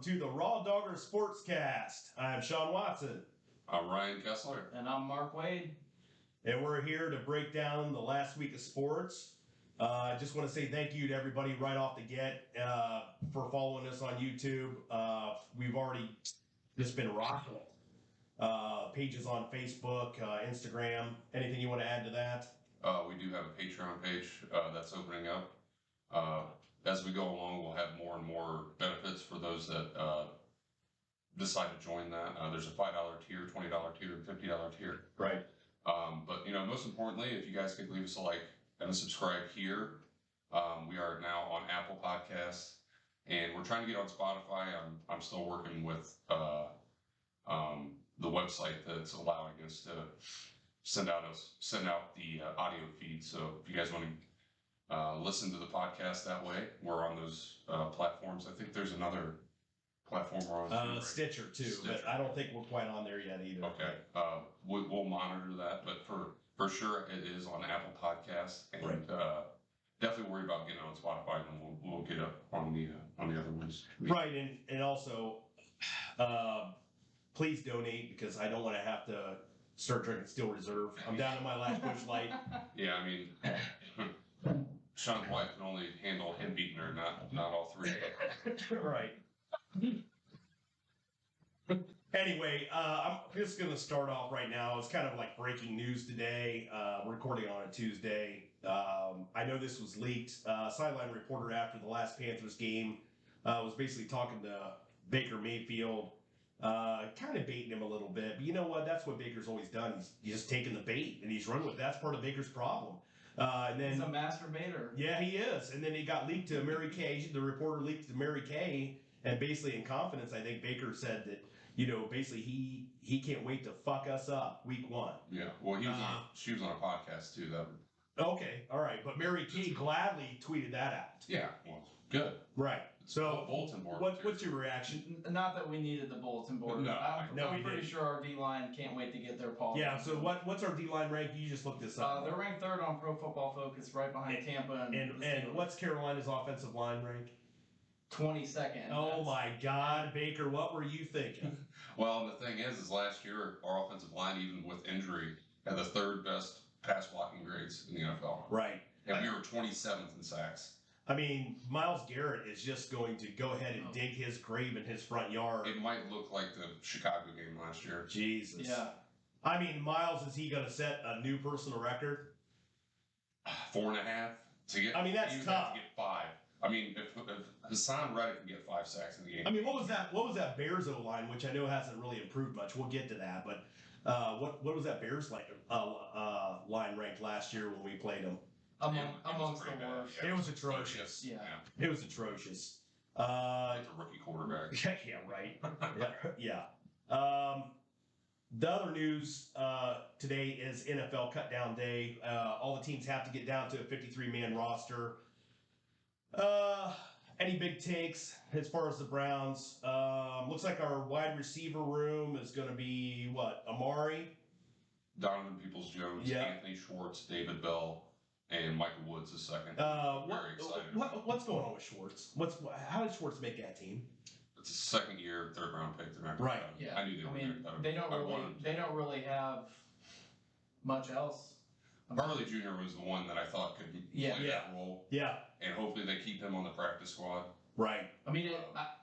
to the Raw Dawgers Sportscast. I'm Sean Watson. I'm Ryan Kessler. And I'm Mark Wade. And we're here to break down the last week of sports. I just want to say thank you to everybody right off the get for following us on YouTube. We've already just been rocking it. Pages on Facebook, Instagram. Anything you want to add to that? We do have a Patreon page that's opening up. As we go along, we'll have more and more benefits for those that decide to join that. There's a $5 tier, $20 tier, and $50 tier. Right. But most importantly, if you guys could leave us a like and a subscribe here. We are now on Apple Podcasts, and we're trying to get on Spotify. I'm still working with the website that's allowing us to send out the audio feed. So if you guys want to listen to the podcast that way, we're on those platforms. I think there's another platform we're on. Right? Stitcher too, Stitcher. But I don't think we're quite on there yet either. Okay, we'll monitor that, but for sure it is on Apple Podcasts, and right. Definitely worry about getting on Spotify, and we'll get up on the other ones. Right, and also please donate, because I don't want to have to start drinking Steel Reserve. I'm down to my last Busch Light. Yeah, I mean, Sean's wife can only handle him beating her, not all three. Right. Anyway, I'm just going to start off right now. It's kind of like breaking news today. We're recording on a Tuesday. I know this was leaked. Sideline reporter after the last Panthers game was basically talking to Baker Mayfield, kind of baiting him a little bit. But you know what? That's what Baker's always done. He's just taken the bait, and he's run with it. That's part of Baker's problem. And then, he's a master baiter. Yeah, he is. And then he got leaked to Mary Kay. The reporter leaked to Mary Kay, and basically in confidence, I think Baker said that, basically he can't wait to fuck us up week one. Yeah, well, she was on a podcast too. Okay, all right. But Mary Kay gladly tweeted that out. Yeah, well, good. Right. So, bulletin board. What's your reaction? Not that we needed the bulletin board. No, I'm pretty sure our D-line can't wait to get their Paul. Yeah, so what's our D-line rank? You just looked this up. They're ranked third on Pro Football Focus, right behind Tampa. And what's Carolina's offensive line rank? 22nd. Oh my God, Baker, what were you thinking? Well, the thing is last year, our offensive line, even with injury, had the third best pass blocking grades in the NFL. Right. And we were 27th in sacks. I mean, Myles Garrett is just going to go ahead and dig his grave in his front yard. It might look like the Chicago game last year. Jesus. Yeah. I mean, Myles, is he going to set a new personal record? 4.5 to get. I mean, that's tough. Have to get 5. I mean, if Hassan Reddick can get 5 sacks in the game. I mean, what was that Bears O line, which I know hasn't really improved much. We'll get to that, but what was that Bears line ranked last year when we played them? Amongst the worst. It was atrocious. Yeah. It was atrocious. Like a rookie quarterback. Yeah, right. Yeah. The other news today is NFL cutdown day. All the teams have to get down to a 53-man roster. Any big takes as far as the Browns? Looks like our wide receiver room is going to be, Amari? Donovan Peoples-Jones, Yeah. Anthony Schwartz, David Bell, and Michael Woods is second. Very excited. What's going on with Schwartz? How did Schwartz make that team? It's a second year, third round pick. Right. Yeah. I knew they were they don't really have much else. Barley Jr. was the one that I thought could play that role. Yeah. And hopefully they keep him on the practice squad. Right. I mean,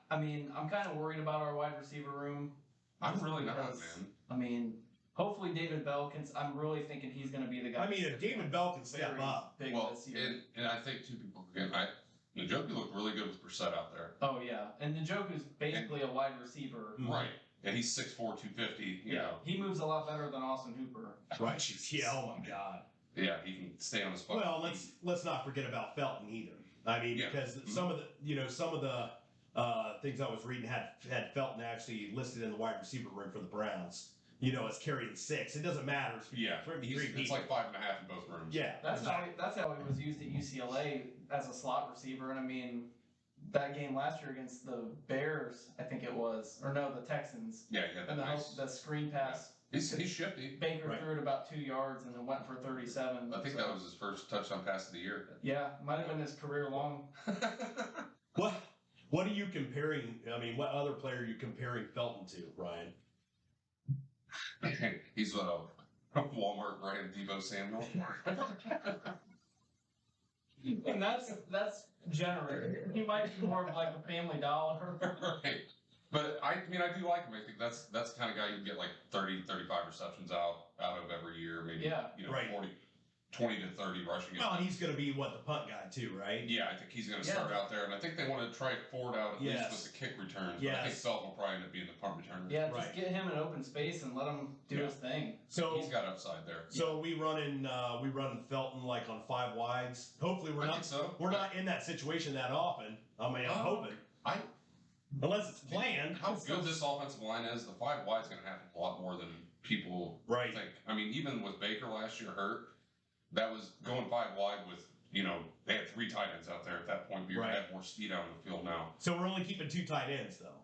I'm kind of worried about our wide receiver room. I'm really not, man. I mean, hopefully David Bell can. I'm really thinking he's going to be the guy. I mean, if David Bell can step up. This year. And I think two people again. Njoku looked really good with Brissett out there. Oh yeah, and Njoku's basically a wide receiver. Right. And he's 6'4", 250. You know. He moves a lot better than Austin Hooper. Right. Yeah. Oh my God. Yeah, he can stay on the spot. Well, let's not forget about Felton either. I mean, because some of the things I was reading had Felton actually listed in the wide receiver room for the Browns. As carrying 6. It doesn't matter. It's like 5.5 in both rooms. Yeah, that's how he was used at UCLA as a slot receiver. And I mean, that game last year against the Bears, I think it was, or no, the Texans. Yeah, and the screen pass. He's shifty. Baker threw it about 2 yards and then went for 37. I think that was his first touchdown pass of the year. Yeah, might have been his career long. What are you comparing? I mean, what other player are you comparing Felton to, Ryan? He's a Walmart brand Debo Samuel. And that's generated. He might be more of like a Family Dollar. Right. But I mean, I do like him. I think that's the kind of guy you can get like 30, 35 receptions out of every year. Maybe, Right. 20 to 30 rushing. Well, and he's going to be the punt guy too, right? Yeah, I think he's going to start out there, and I think they want to try Ford out at least with the kick returns. But I think Felton will probably end up being the punt returner. Yeah, just get him in open space and let him do his thing. So he's got upside there. So we running Felton like on 5 wides. Hopefully we're not. We're not in that situation that often. I mean, I'm hoping. Unless it's planned. How good this offensive line is, the 5 wide is going to happen a lot more than people think. I mean, even with Baker last year hurt, that was going 5 wide with, they had 3 tight ends out there at that point. You're going to have more speed out on the field now. So we're only keeping 2 tight ends, though.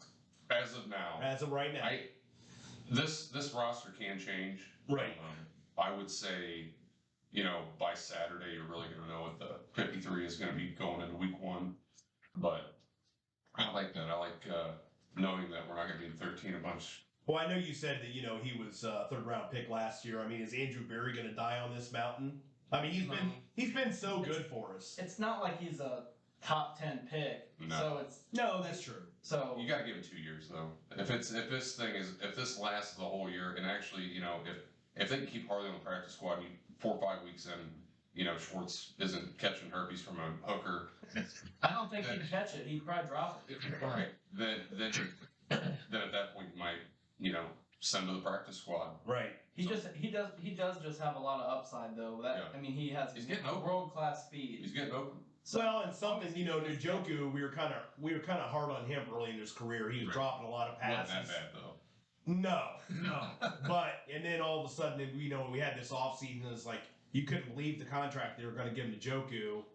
As of now. As of right now. This roster can change. Right. I would say, by Saturday, you're really going to know what the 53 is going to be going into week 1. But I like that. I like knowing that we're not going to be in 13 a bunch. Well, I know you said that, he was a 3rd-round pick last year. I mean, is Andrew Berry going to die on this mountain? I mean, he's been so good for us. It's not like he's a top 10 pick. No. So that's true. So you got to give it 2 years though. If this lasts the whole year, and actually, if they can keep Harley on the practice squad, 4 or 5 weeks in, Schwartz isn't catching herpes from a hooker. I don't think he'd catch it. He'd probably drop it. Right. Then at that point you might, send to the practice squad. Right. He does just have a lot of upside though. I mean, he has world-class speed. He's getting open. Well, and something, Njoku, we were kind of hard on him early in his career. He was dropping a lot of passes. Wasn't that bad though. No. And then all of a sudden, we had this offseason. It's like you couldn't believe the contract they were going to give him to Njoku.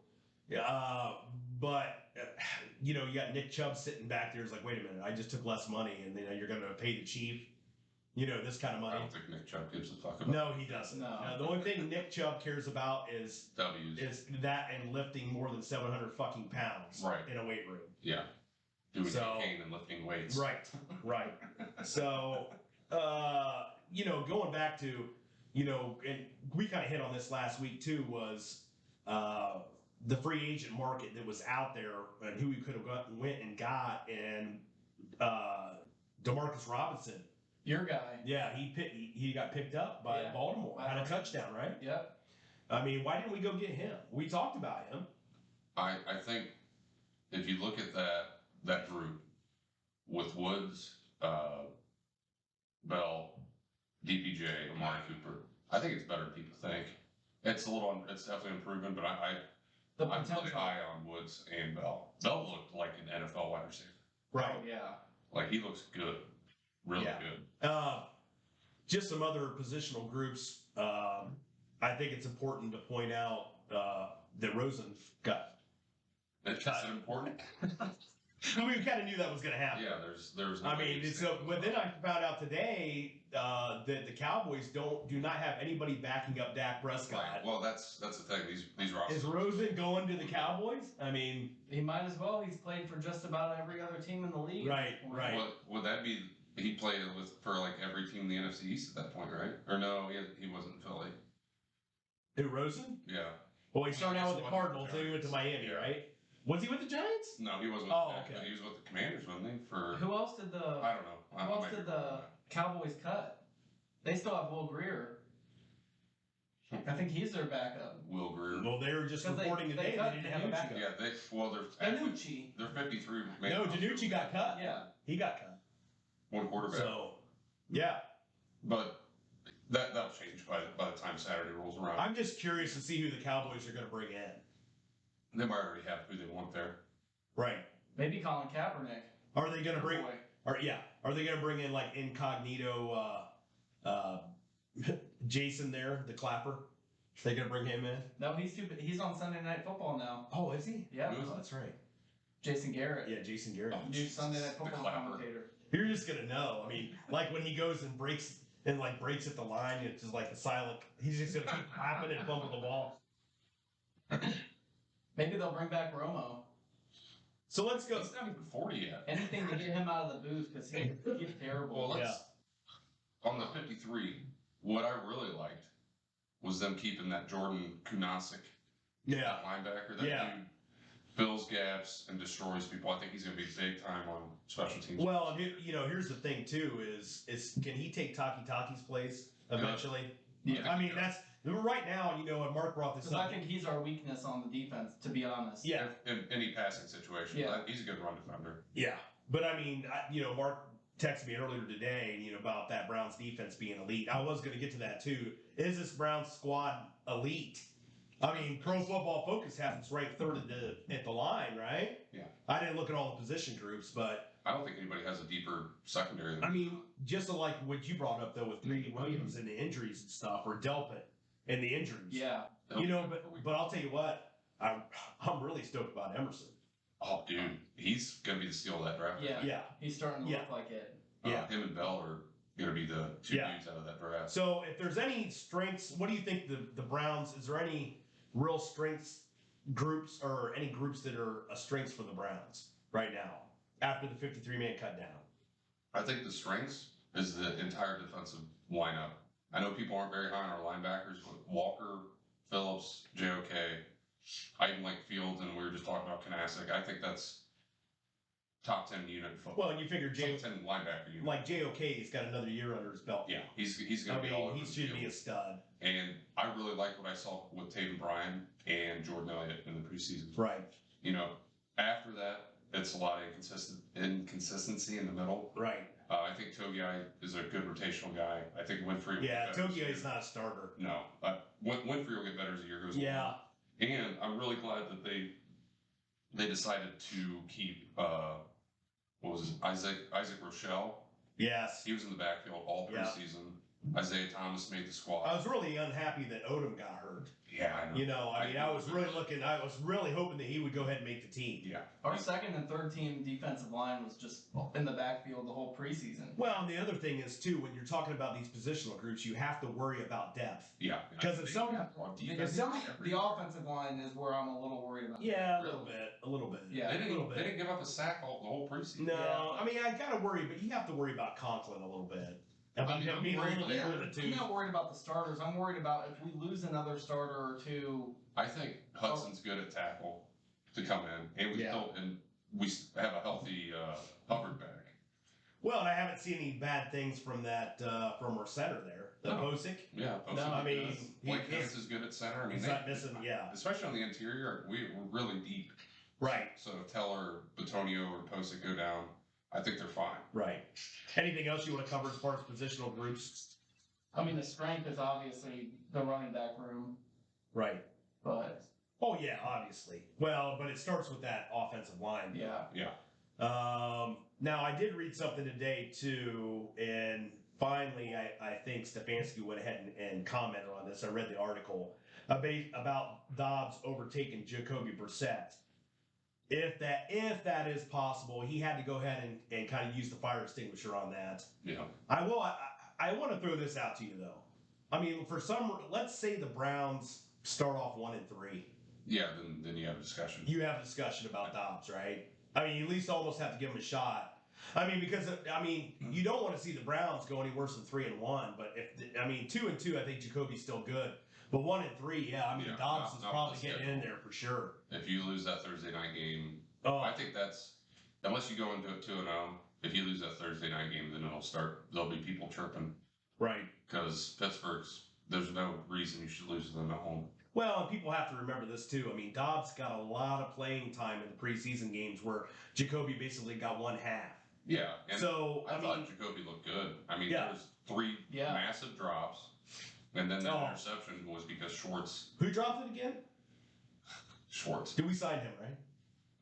You got Nick Chubb sitting back there. It's like, wait a minute, I just took less money, and then you're going to pay the chief. This kind of money. I don't think Nick Chubb gives a fuck about. No, he doesn't. No, the only thing Nick Chubb cares about is W's. Is that and lifting more than 700 fucking pounds in a weight room. Yeah. Doing cocaine and lifting weights. Right. So, going back to, and we kind of hit on this last week too, was the free agent market that was out there and who we could have went and got, and DeMarcus Robinson. Your guy. Yeah, he got picked up by Baltimore. Had a touchdown, right? Yep. I mean, why didn't we go get him? We talked about him. I think if you look at that group with Woods, Bell, DPJ, Amari Cooper, I think it's better than people think. It's definitely improvement, but I'm really high on Woods and Bell. Bell looked like an NFL wide receiver. Right. Oh, yeah. Like he looks good. Really good. Just some other positional groups. I think it's important to point out that Rosen got. That's important. I mean, we kind of knew that was going to happen. Yeah, there's. No but then I found out today that the Cowboys do not have anybody backing up Dak Prescott. Right. Well, that's the thing. These rosters. Is Rosen going to the Cowboys? I mean, he might as well. He's played for just about every other team in the league. Right. Would that be? He played for like every team in the NFC East at that point, right? Or no, he wasn't in Philly. Who, Rosen? Yeah. Well, he started out with the Cardinals, then he went to Miami, right? Was he with the Giants? No, he wasn't. Okay. He was with the Commanders, wasn't he? Who else did I don't know. Who else did the Cowboys cut? They still have Will Greer. I think he's their backup. Will Greer. Well, they were just reporting today they didn't have a backup. Yeah, they're Danucci. They're 53. No, Danucci got cut. Yeah, he got cut. One quarterback. So, yeah. But that'll change by the time Saturday rolls around. I'm just curious to see who the Cowboys are going to bring in. They might already have who they want there. Right. Maybe Colin Kaepernick. Are they going to bring? Are they going to bring in like incognito Jason there, the clapper? Are they going to bring him in? No, he's on Sunday Night Football now. Oh, is he? Yeah. Oh, that's right. Jason Garrett. Yeah, Jason Garrett. New Sunday Night Football commentator. You're just gonna know. I mean, like when he goes and breaks at the line, it's just like the silent. He's just gonna keep clapping and bumping the ball. Maybe they'll bring back Romo. So let's go. He's not even 40 yet. Anything to get him out of the booth because he's terrible. Well, on the 53, what I really liked was them keeping that Jordan Kunasik linebacker. That dude fills gaps and destroys people. I think he's going to be big time on special teams. Well, here's the thing too: is can he take Taki's place eventually? Yeah. I mean, that's right now. And Mark brought this Because up. I think he's our weakness on the defense, to be honest. Yeah. In any passing situation, he's a good run defender. Yeah, but I mean, Mark texted me earlier today, about that Browns defense being elite. I was going to get to that too. Is this Browns squad elite? I mean, Pro Football Focus has us ranked third at the line, right? Yeah. I didn't look at all the position groups, but I don't think anybody has a deeper secondary than I mean, just like what you brought up though with Greedy Williams and the injuries and stuff, or Delpit and the injuries. Yeah. But I'll tell you what, I'm really stoked about Emerson. Oh, dude, he's gonna be the steal of that draft. Yeah. He's starting to look like it. Him and Bell are gonna be the two dudes out of that draft. So if there's any strengths, what do you think the Browns? Is there any real strengths groups or any groups that are a strengths for the Browns right now after the 53-man cut down? I think the strengths is the entire defensive lineup. I know people aren't very high on our linebackers, but Walker, Phillips, JOK, I even like Fields, and we were just talking about Kanasic. I think that's top 10 unit in football. Well, you figure top 10 linebacker unit. like JOK's got another year under his belt. Yeah, he's going to be all over he the should field. be a stud. And I really like what I saw with Taven Bryan and Jordan Elliott in the preseason. Right. After that, it's a lot of inconsistency in the middle. Right. I think Togiai is a good rotational guy. I think Winfrey will Yeah, get better. Togiai's not a starter. No. Winfrey will get better as the year goes Yeah. along. And I'm really glad that they decided to keep, what was it, Isaac Rochelle. Yes. He was in the backfield all Yeah. preseason. Isaiah Thomas made the squad. I was really unhappy that Odom got hurt. Yeah, I know. I was really hoping that he would go ahead and make the team. Yeah. Our second and third team defensive line was just in the backfield the whole preseason. Well, and the other thing is too, when you're talking about these positional groups, you have to worry about depth. Yeah. Because if some, The offensive line is where I'm a little worried about. a little bit. Yeah. They little bit. didn't give up a sack the whole preseason. No, Yeah. I mean I gotta worry, but you have to worry about Conklin a little bit. I'm being a worried little about bit of the two. I'm not worried about the starters. I'm worried about if we lose another starter or two. I think Hudson's good at tackle to come in, and we have a healthy Hubbard back. Well, and I haven't seen any bad things from that from our center there, Bosick. Yeah, No, I mean, Blake Hance is good at center. I mean, he's not missing. Yeah, especially on the interior, we're really deep. right, So if Teller, Batonio, or Posick go down, I think they're fine. right. Anything else you want to cover as far as positional groups? I mean, the strength is obviously the running back room, Right. but Oh yeah, obviously. Well, but it starts with that offensive line. yeah. Now I did read something today too, and finally I think Stefanski went ahead and commented on this. I read the article about Dobbs overtaking Jacoby Brissett. If that is possible, he had to go ahead and kind of use the fire extinguisher on that. Yeah. I want to throw this out to you though. I mean, let's say the Browns start off 1-3. Yeah, then you have a discussion. You have a discussion about Dobbs, right? I mean, you at least almost have to give him a shot. I mean, because you don't want to see the Browns go any worse than 3-1. But 2-2, I think Jacoby's still good. But 1-3, Dobbs is probably getting in there for sure. If you lose that Thursday night game, Oh, I think that's, unless you go into it 2-0, if you lose that Thursday night game, then there'll be people chirping. right. Because there's no reason you should lose to them at home. Well, and people have to remember this too. I mean, Dobbs got a lot of playing time in the preseason games where Jacoby basically got one half. Yeah, and So I thought Jacoby looked good. I mean, Yeah. there was 3 massive drops, and then that interception was because Schwartz. Who dropped it again? Schwartz. Did we sign him, right?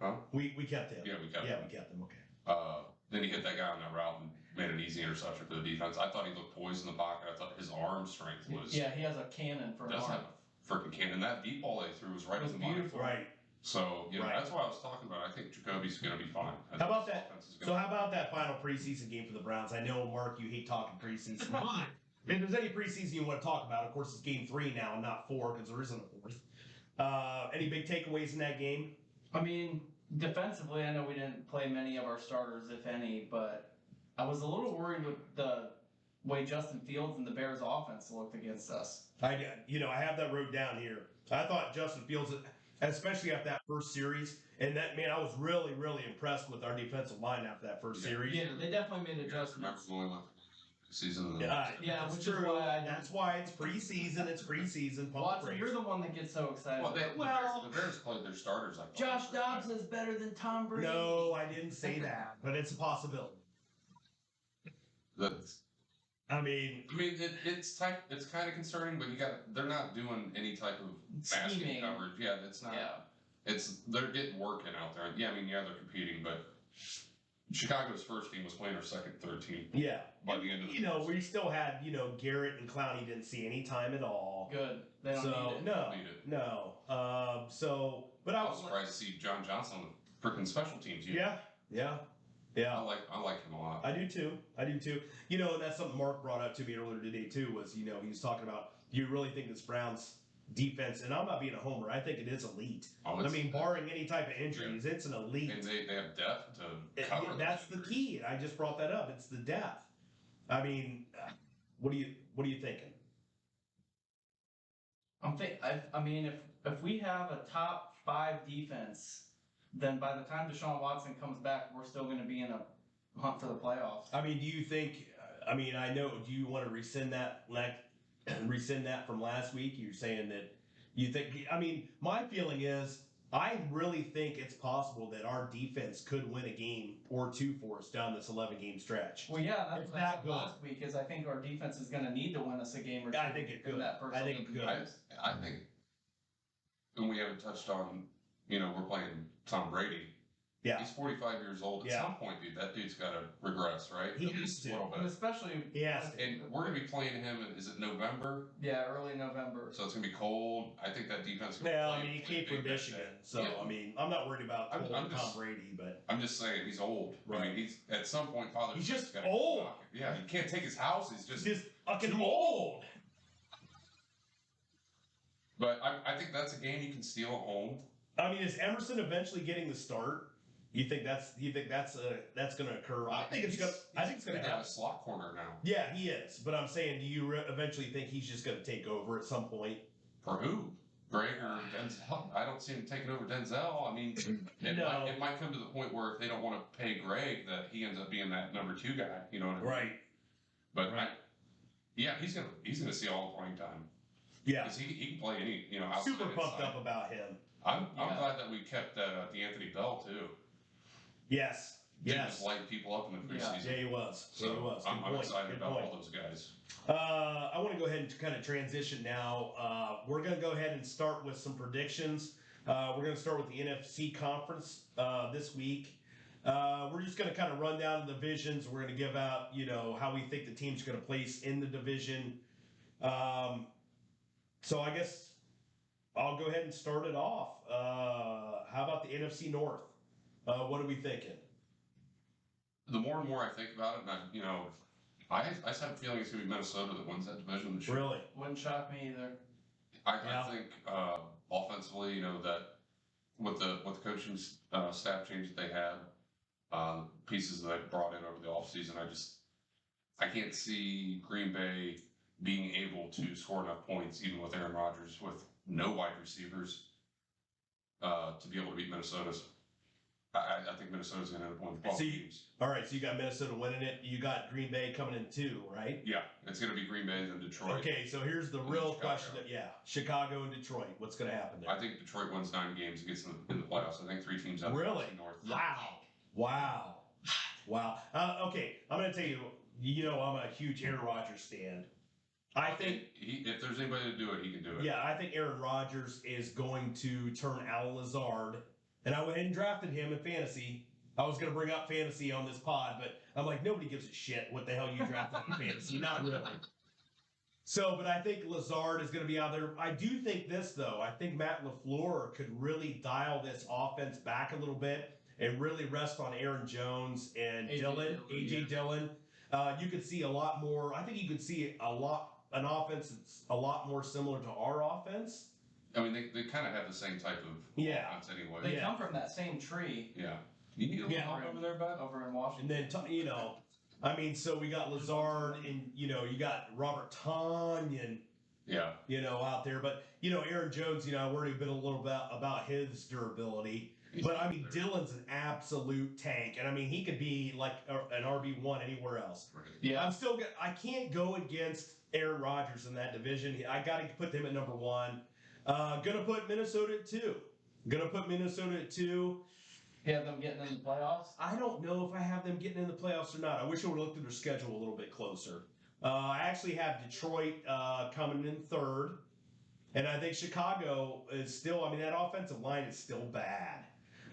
Huh? We kept him. Yeah, we kept Yeah, him. we kept him. Okay. Then he hit that guy on that route and made an easy interception for the defense. I thought he looked poised in the pocket. I thought his arm strength was. Yeah, he has a cannon for an Does arm. have a freaking cannon. That deep ball they threw was right It was in the money. beautiful. Right. So Right. that's what I was talking about. I think Jacoby's going to be fine. How about that? So how about that final preseason game for the Browns? I know, Mark, you hate talking preseason. Fine. If there's any preseason you want to talk about, of course, it's game 3 now, not 4, because there isn't a 4th. Any big takeaways in that game? I mean, defensively, I know we didn't play many of our starters, if any, but I was a little worried with the way Justin Fields and the Bears offense looked against us. I have that wrote down here. I thought Justin Fields, especially after that first series, and that man, I was really, really impressed with our defensive line after that first series. Yeah, they definitely made adjustments. Season. Yeah, it's which true. is why That's why it's preseason. It's preseason. Watson, you're the one that gets so excited. The Bears played their starters like Josh Dobbs is better than Tom Brady. No, I didn't say that, but it's a possibility. I mean, it's kind of concerning, but they're not doing any type of basket coverage. Yeah, it's not. Yeah. They're getting work in out there. Yeah, they're competing, but Chicago's first team was playing our second, third team. Yeah. By the end of the we still had, Garrett and Clowney didn't see any time at all. Good. They don't need it. No. But I was surprised to see John Johnson on the freaking special teams. Yeah. I like him a lot. I do too. And that's something Mark brought up to me earlier today too, was, he was talking about, do you really think this Browns defense, and I'm not being a homer, I think it is elite. Barring any type of injuries, it's an elite. And they have depth to cover. That's the key, and I just brought that up. It's the depth. What are you thinking? If we have a top 5 defense, then by the time Deshaun Watson comes back, we're still going to be in a hunt for the playoffs. Do you think? Do you want to rescind that from last week? You're saying that you think. My feeling is, I really think it's possible that our defense could win a game or two for us down this 11-game stretch. Well, yeah, that's what I said last week. Is I think our defense is going to need to win us a game or two. I think it could. I think it could. I think, and we haven't touched on, we're playing Tom Brady. Yeah. He's 45 years old. At some point, that dude's got to regress, right? He has to. And especially... Yes. And we're going to be playing him is it November? Yeah, early November. So it's going to be cold. I think that defense is going to play. He came from Michigan. So, I'm not worried about Tom Brady, but... I'm just saying, he's old. Right. He's, at some point, he's just old. Yeah, he can't take his house. He's just fucking old. But I think that's a game you can steal at home. Is Emerson eventually getting the start? You think that's going to occur? I think it's going to have a slot corner now. Yeah, he is. But I'm saying, do you eventually think he's just going to take over at some point? For who? Greg or Denzel? I don't see him taking over Denzel. It might come to the point where if they don't want to pay Greg, that he ends up being that number 2 guy. You know what I mean? Right. But he's gonna see all the playing time. Yeah. Because he can play any outside. Super pumped up about him. I'm glad that we kept D'Anthony Bell too. Yes. He just light people up in the preseason. Yeah, he was. I'm excited about all those guys. I want to go ahead and kind of transition now. We're going to go ahead and start with some predictions. We're going to start with the NFC conference this week. We're just going to kind of run down the divisions. We're going to give out, how we think the team's going to place in the division. So I guess I'll go ahead and start it off. How about the NFC North? What are we thinking? The more and more I think about it, and I just have a feeling it's going to be Minnesota that wins that division this year. Really? Wouldn't shock me either. I think offensively, that with the coaching staff change that they had, pieces that they brought in over the offseason, I can't see Green Bay being able to score enough points, even with Aaron Rodgers, with no wide receivers, to be able to beat Minnesota's. I think Minnesota's going to end up winning 12 games. All right, so you got Minnesota winning it. You got Green Bay coming in 2, right? Yeah, it's going to be Green Bay and Detroit. Okay, so here's the real question. Chicago and Detroit. What's going to happen there? I think Detroit wins 9 games and gets in the playoffs. I think 3 teams out of the North. Wow. Okay, I'm going to tell you, I'm a huge Aaron Rodgers fan. I think if there's anybody to do it, he can do it. Yeah, I think Aaron Rodgers is going to turn Al Lazard. And I went and drafted him in fantasy. I was going to bring up fantasy on this pod, but I'm like, nobody gives a shit what the hell you drafted in fantasy. Not really. So, but I think Lazard is going to be out there. I do think this, though. I think Matt LaFleur could really dial this offense back a little bit and really rest on Aaron Jones and AJ Dillon. You could see a lot more. I think you could see an offense that's a lot more similar to our offense. I mean, they kind of have the same type of Yeah. offense anyway. They come from that same tree Yeah. You need a little help over there, bud? over in And Washington. then, I mean, so we got Lazard and, you got Robert Tonyan, Yeah. out there. But, Aaron Jones, I worry a little bit about his durability. But, I mean, Dylan's an absolute tank. And, I mean, he could be like an RB1 anywhere else. Right. Yeah. I can't go against Aaron Rodgers in that division. I got to put them at number 1. Gonna put Minnesota at 2. You have them getting in the playoffs? I don't know if I have them getting in the playoffs or not. I wish I would have looked at their schedule a little bit closer. I actually have Detroit coming in 3rd. And I think Chicago is still, I mean, that offensive line is still bad.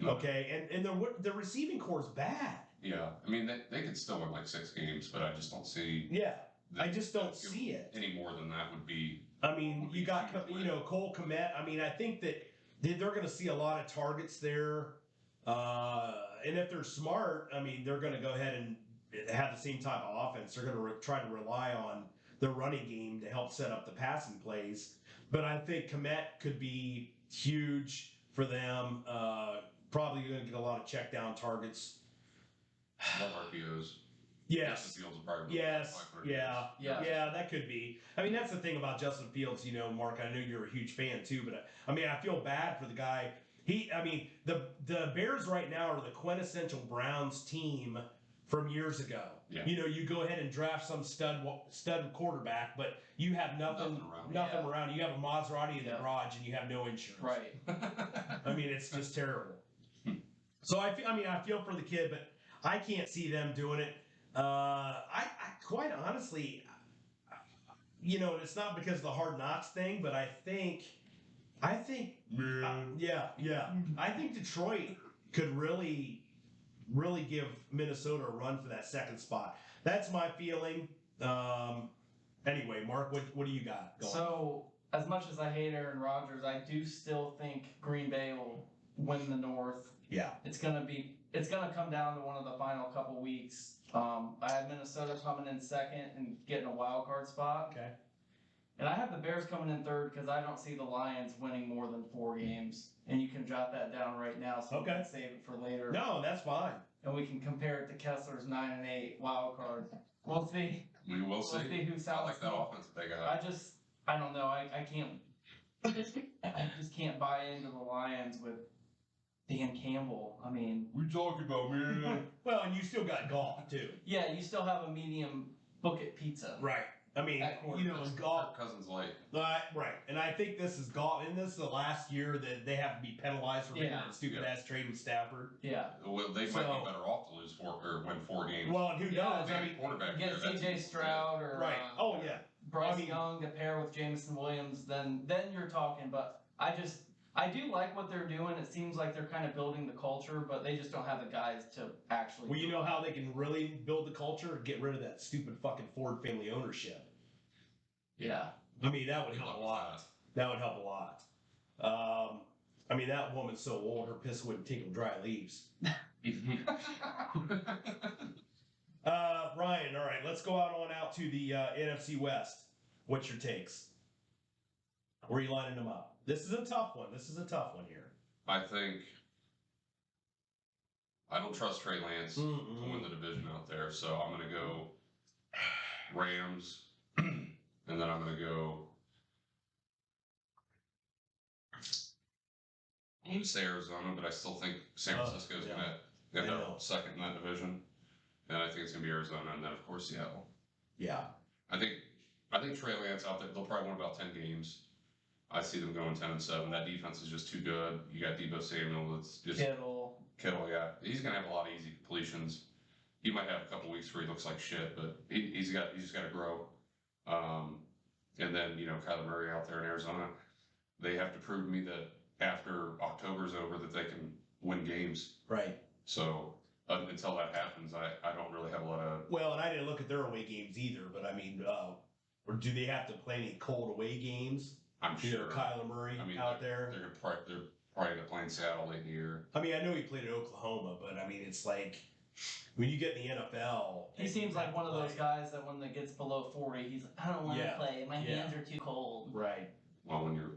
Okay, and their receiving core is bad. Yeah. I mean, they could still win like 6 games, but I just don't see. Yeah, I just don't see it. Any more than that would be. I mean, you got, Cole Kmet. I mean, I think that they're going to see a lot of targets there. And if they're smart, I mean, they're going to go ahead and have the same type of offense. They're going to try to rely on the running game to help set up the passing plays. But I think Kmet could be huge for them. Probably going to get a lot of check down targets. Love RPOs. Yes. Justin Fields will probably Yes. 500 Yeah. yards. Yeah, that could be. I mean, that's the thing about Justin Fields, Mark. I know you're a huge fan too, but I mean, I feel bad for the guy. The Bears right now are the quintessential Browns team from years ago. Yeah. You go ahead and draft some stud quarterback, but you have nothing around. You have a Maserati in the garage and you have no insurance. Right. I mean, it's just terrible. So I feel for the kid, but I can't see them doing it. I quite honestly, it's not because of the Hard Knocks thing, but I think, I think Detroit could really give Minnesota a run for that second spot. That's my feeling. Anyway, Mark, what do you got going? So, as much as I hate Aaron Rodgers, I do still think Green Bay will win the North. Yeah. It's gonna come down to one of the final couple weeks. I have Minnesota coming in 2nd and getting a wild card spot. Okay. And I have the Bears coming in 3rd because I don't see the Lions winning more than 4 games. And you can jot that down right now so we can save it for later. No, that's fine. And we can compare it to Kessler's 9-8 wild card. We'll see. We will see. We'll see who I sounds. like that offense that they got. I don't know. I can't. I just can't buy into the Lions with Dan Campbell. I mean, We talking about, man? Well, and you still got golf too. yeah, you still have a medium bucket pizza. Right. I mean, At quarterback. in golf. Cousins late. Right. And I think this is golf, and this is the last year that they have to be penalized for making that stupid ass trade with Stafford. Yeah. Well, they might be better off to lose 4 or win 4 games. Well, and who knows? They I have mean, a quarterback Get there. C.J. Stroud or right. Oh yeah. Bryce I mean- Young to pair with Jameson Williams, then you're talking. But I do like what they're doing. It seems like they're kind of building the culture, but they just don't have the guys to actually. Well, you know how they can really build the culture? Get rid of that stupid fucking Ford family ownership. Yeah. I mean, that would Good help luck a with lot. That would help a lot. I mean, that woman's so old, her piss wouldn't tickle dry leaves. Ryan, all right, let's go out to the NFC West. What's your takes? Where are you lining them up? This is a tough one. Here. I think I don't trust Trey Lance to win the division out there, so I'm going to go Rams, and then I'm going to go. I'm going to say Arizona, but I still think San Francisco is going to end up 2nd in that division, and I think it's going to be Arizona, and then of course Seattle. Yeah. I think Trey Lance out there, they'll probably win about 10 games. I see them going 10-7. That defense is just too good. You got Deebo Samuel. It's just Kittle, yeah. He's gonna have a lot of easy completions. He might have a couple weeks where he looks like shit, but he's just got to grow. And then Kyler Murray out there in Arizona, they have to prove to me that after October's over that they can win games. Right. So until that happens, I don't really have a lot of. Well, and I didn't look at their away games either, but I mean, or do they have to play any cold away games? I'm sure Kyler Murray out there. They're probably going to play in Seattle late in the year. I mean, I know he played at Oklahoma, but I mean, it's like when you get in the NFL. he seems like one of those guys that when it gets below 40, he's like, I don't want to play. My hands are too cold. Right. Well, when you're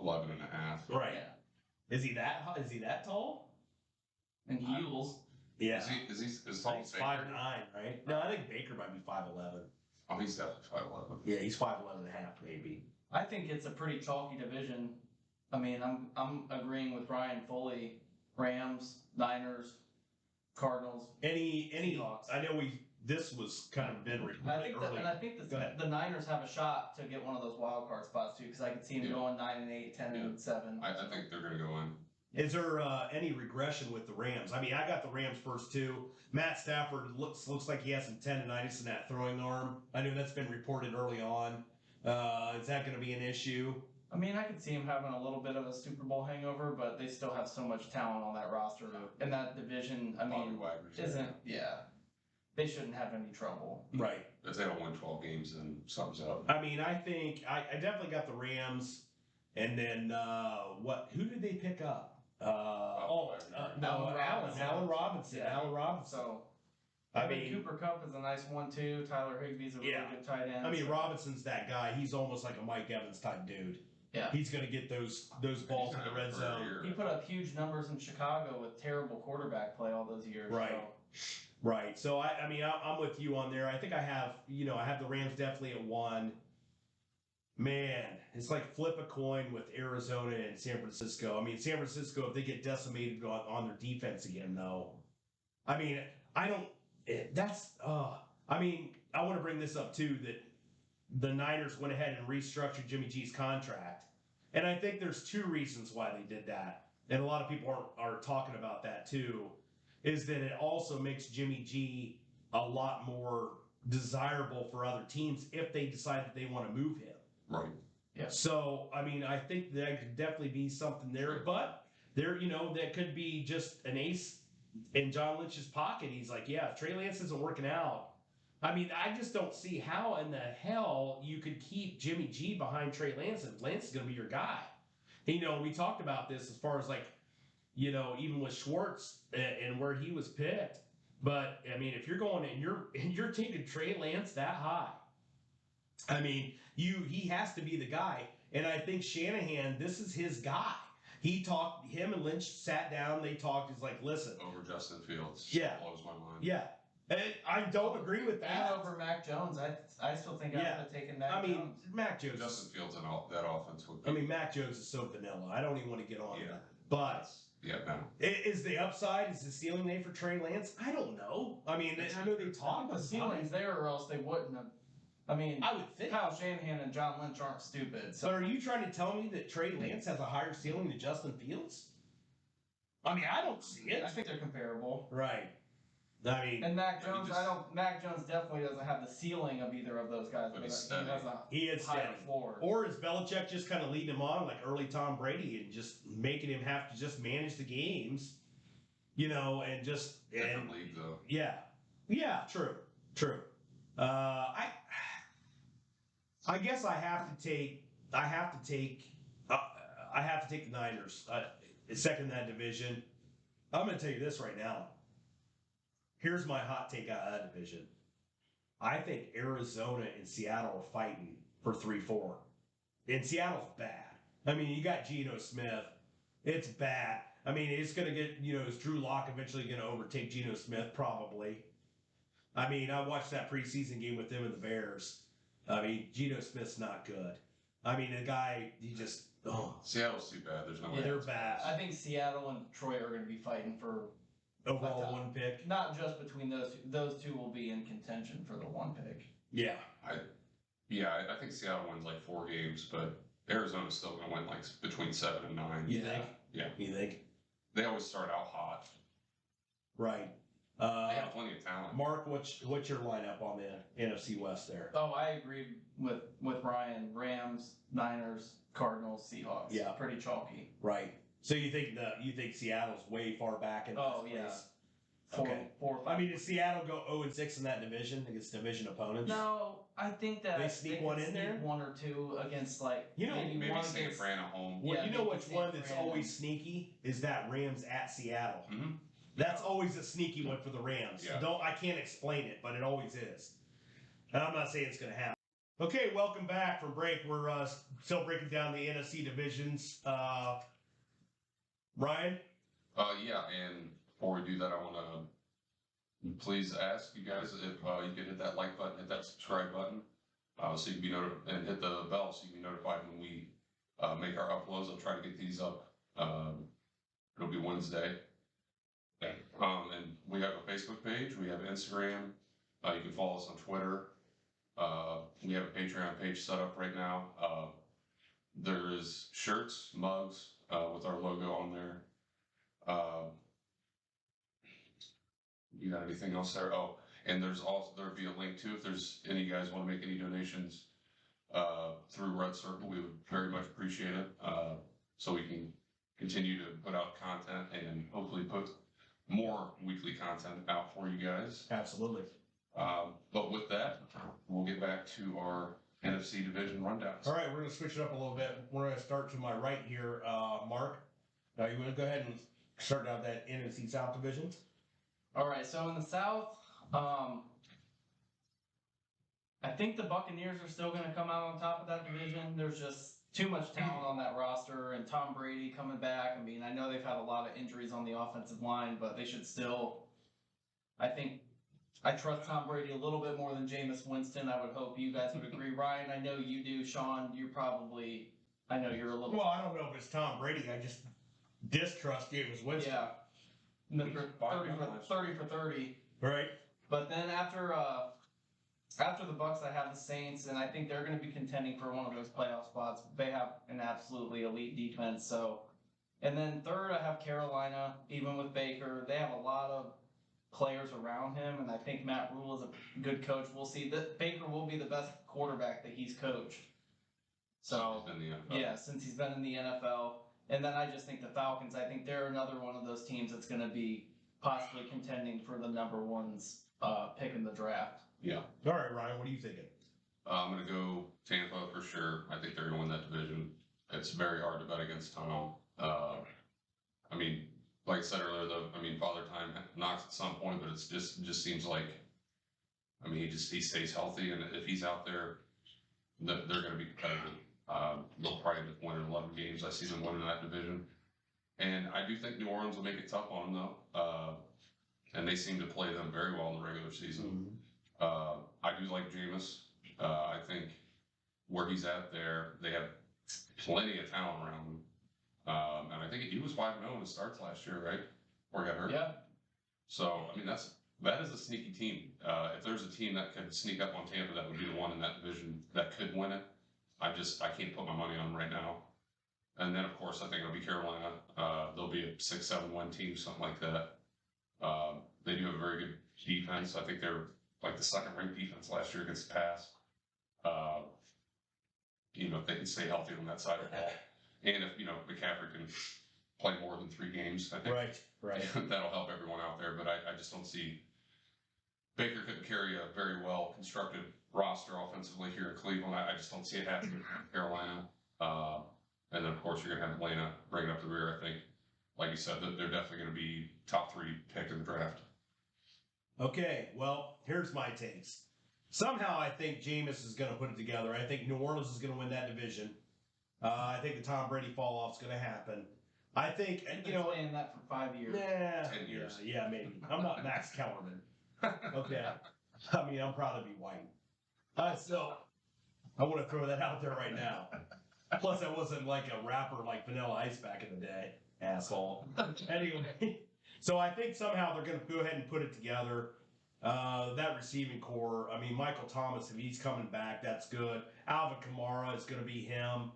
11 and a half. Right. Yeah. Is he that tall? And heels. Yeah. Is he as I tall think as he's Baker? 5'9", right? No, I think Baker might be 5'11". Oh, he's definitely 5'11. Yeah, he's 5'11 and a half, maybe. I think it's a pretty chalky division. I mean, I'm agreeing with Ryan fully. Rams, Niners, Cardinals. Any Seahawks. I know this was kind of been reported early. I think Go ahead. the Niners have a shot to get one of those wild card spots too, because I could see them going 9-8, 10-7. I think they're going to go in. Is there any regression with the Rams? I mean, I got the Rams first two. Matt Stafford looks like he has some tendonitis in that throwing arm. I know that's been reported early on. Is that going to be an issue? I mean, I could see him having a little bit of a Super Bowl hangover, but they still have so much talent on that roster. And that division, I mean, they shouldn't have any trouble. Right. If they don't win 12 games, then something's up. I mean, I think I definitely got the Rams. And then who did they pick up? Allen Robinson. Yeah. Allen Robinson. So, I mean, Cooper Kupp is a nice one too. Tyler Higbee's a really good tight end. I mean, Robinson's that guy. He's almost like a Mike Evans type dude. Yeah. He's going to get those balls in the red zone. He put up huge numbers in Chicago with terrible quarterback play all those years. Right. So. Right. So I mean, I'm with you on there. I think I have the Rams definitely at 1. Man, it's like flip a coin with Arizona and San Francisco. I mean, San Francisco, if they get decimated on their defense again, though. I mean, I want to bring this up too, that the Niners went ahead and restructured Jimmy G's contract. And I think there's 2 reasons why they did that. And a lot of people are talking about that too, is that it also makes Jimmy G a lot more desirable for other teams if they decide that they want to move him. Right. Yeah. So, I mean, I think there could definitely be something there, but that could be just an ace in John Lynch's pocket. He's like, yeah, if Trey Lance isn't working out, I mean, I just don't see how in the hell you could keep Jimmy G behind Trey Lance if Lance is going to be your guy. We talked about this as far as even with Schwartz and where he was picked. But I mean, if you're going and you're taking Trey Lance that high, I mean, he has to be the guy. And I think Shanahan, this is his guy. Him and Lynch sat down, they talked. He's like, listen. Over Justin Fields. Yeah. Blows my mind. Yeah. And I don't agree with that. And over Mac Jones, I still think I would have taken Mac Jones. Mac Jones. Justin Fields and that offense would be. I mean, Mac Jones is so vanilla. I don't even want to get on Yeah. that. But no. Is the upside, is the ceiling there for Trey Lance? I don't know. I mean, I know they talk about the ceiling's there, or else they wouldn't have. I mean, I would think. Kyle Shanahan and John Lynch aren't stupid. So But are you trying to tell me that Trey Lance has a higher ceiling than Justin Fields? I mean, I don't see it. I think they're comparable. Right. I mean, And Mac Jones, Mac Jones definitely doesn't have the ceiling of either of those guys. But But he's he has a higher steady. floor. Or is Belichick just kind of leading him on like early Tom Brady and just making him have to just manage the games, and just Different league though. Yeah, true. I guess I have to take the Niners second in that division. I'm going to tell you this right now. Here's my hot take out of that division. I think Arizona and Seattle are fighting for 3-4. And Seattle's bad. I mean, you got Geno Smith. It's bad. I mean, it's going to get, is Drew Lock eventually going to overtake Geno Smith? Probably. I mean, I watched that preseason game with them and the Bears. I mean, Geno Smith's not good. I mean, the guy, Seattle's too bad. There's no way. They're bad. I think Seattle and Detroit are going to be fighting for overall one pick. Not just between those two. Those two will be in contention for the one pick. Yeah. I think Seattle wins like 4 games, but Arizona's still going to win like between 7 and 9. You think? Yeah. You think? They always start out hot. Right. They have plenty of talent. Mark, what's your lineup on the NFC West there? Oh, I agree with Ryan. Rams, Niners, Cardinals, Seahawks. Yeah. Pretty chalky. Right. So you think Seattle's way far back in this place? Okay. 4 or 5. I mean, did Seattle go 0-6 in that division against division opponents? No, I think that They sneak one in there? 1 or 2 against maybe one San against. Fran at home. Well, Yeah, you know maybe which one that's San Fran. always sneaky is that Rams at Seattle. Mm-hmm. That's always a sneaky one for the Rams. Yeah. I can't explain it, but it always is. And I'm not saying it's going to happen. Okay, welcome back from break. We're still breaking down the NFC divisions. Ryan? Yeah, and before we do that, I want to please ask you guys if you could hit that like button, hit that subscribe button, so you can be notified, and hit the bell so you can be notified when we make our uploads. I'll try to get these up. It'll be Wednesday. And we have a Facebook page. We have Instagram. You can follow us on Twitter. We have a Patreon page set up right now. There is shirts, mugs with our logo on there. You got anything else there? Oh, and there'll be a link too if there's any of you guys want to make any donations through Red Circle. We would very much appreciate it, so we can continue to put out content and hopefully put more weekly content out for you guys. Absolutely. But with that, we'll get back to our NFC Division rundowns. All right, we're going to switch it up a little bit. We're going to start to my right here, Mark. You want to go ahead and start out that NFC South Division? All right, so in the South, I think the Buccaneers are still going to come out on top of that division. There's just too much talent on that roster, and Tom Brady coming back. I mean, I know they've had a lot of injuries on the offensive line, but they should still, I think, I trust Tom Brady a little bit more than Jameis Winston. I would hope you guys would agree. Ryan, I know you do. Sean, you're probably, I know you're a little. Well, I don't know if it's Tom Brady. I just distrust Jameis Winston. Yeah. 30 for 30. Right. But then after the Bucks, I have the Saints, and I think they're going to be contending for one of those playoff spots. They have an absolutely elite defense. So, and then third, I have Carolina. Even with Baker, they have a lot of players around him, and I think Matt Rule is a good coach. We'll see that Baker will be the best quarterback that he's coached. So, yeah, since he's been in the NFL. And then I just think the Falcons, I think they're another one of those teams that's going to be possibly contending for the number one's pick in the draft. Yeah. All right, Ryan, what are you thinking? I'm going to go Tampa for sure. I think they're going to win that division. It's very hard to bet against Tom. I mean, like I said earlier, though, I mean, Father Time knocks at some point, but it's just seems like, I mean, he stays healthy, and if he's out there, they're going to be competitive. They'll probably end up winning 11 games. I see them winning that division. And I do think New Orleans will make it tough on them, though. And they seem to play them very well in the regular season. Mm-hmm. I do like Jameis. I think where he's at there, they have plenty of talent around him. And I think he was 5-0 in his starts last year, right? Or got hurt. Yeah. So, I mean, that is a sneaky team. If there's a team that could sneak up on Tampa, that would be the one in that division that could win it. I can't put my money on them right now. And then, of course, I think it'll be Carolina. They'll be a 6-7 win team, something like that. They do have a very good defense. I think they're like the second-ranked defense last year against the pass. If they can stay healthy on that side of the ball. And if, McCaffrey can play more than 3 games, I think Right. that'll help everyone out there. But I just don't see Baker couldn't carry a very well constructed roster offensively here in Cleveland. I just don't see it happening in Carolina. And then, of course, you're going to have Atlanta bringing up the rear. I think, like you said, they're definitely going to be top 3 pick in the draft. Okay, well, here's my takes. Somehow I think Jameis is going to put it together. I think New Orleans is going to win that division. I think the Tom Brady fall off is going to happen. I think, saying that for 5 years. Yeah, 10 years. Yeah, maybe. I'm not Max Kellerman. Okay. I mean, I'm proud to be white. So I want to throw that out there right now. Plus, I wasn't like a rapper like Vanilla Ice back in the day, asshole. Anyway, so I think somehow they're going to go ahead and put it together. That receiving core, I mean, Michael Thomas, if he's coming back, that's good. Alvin Kamara is going to be him.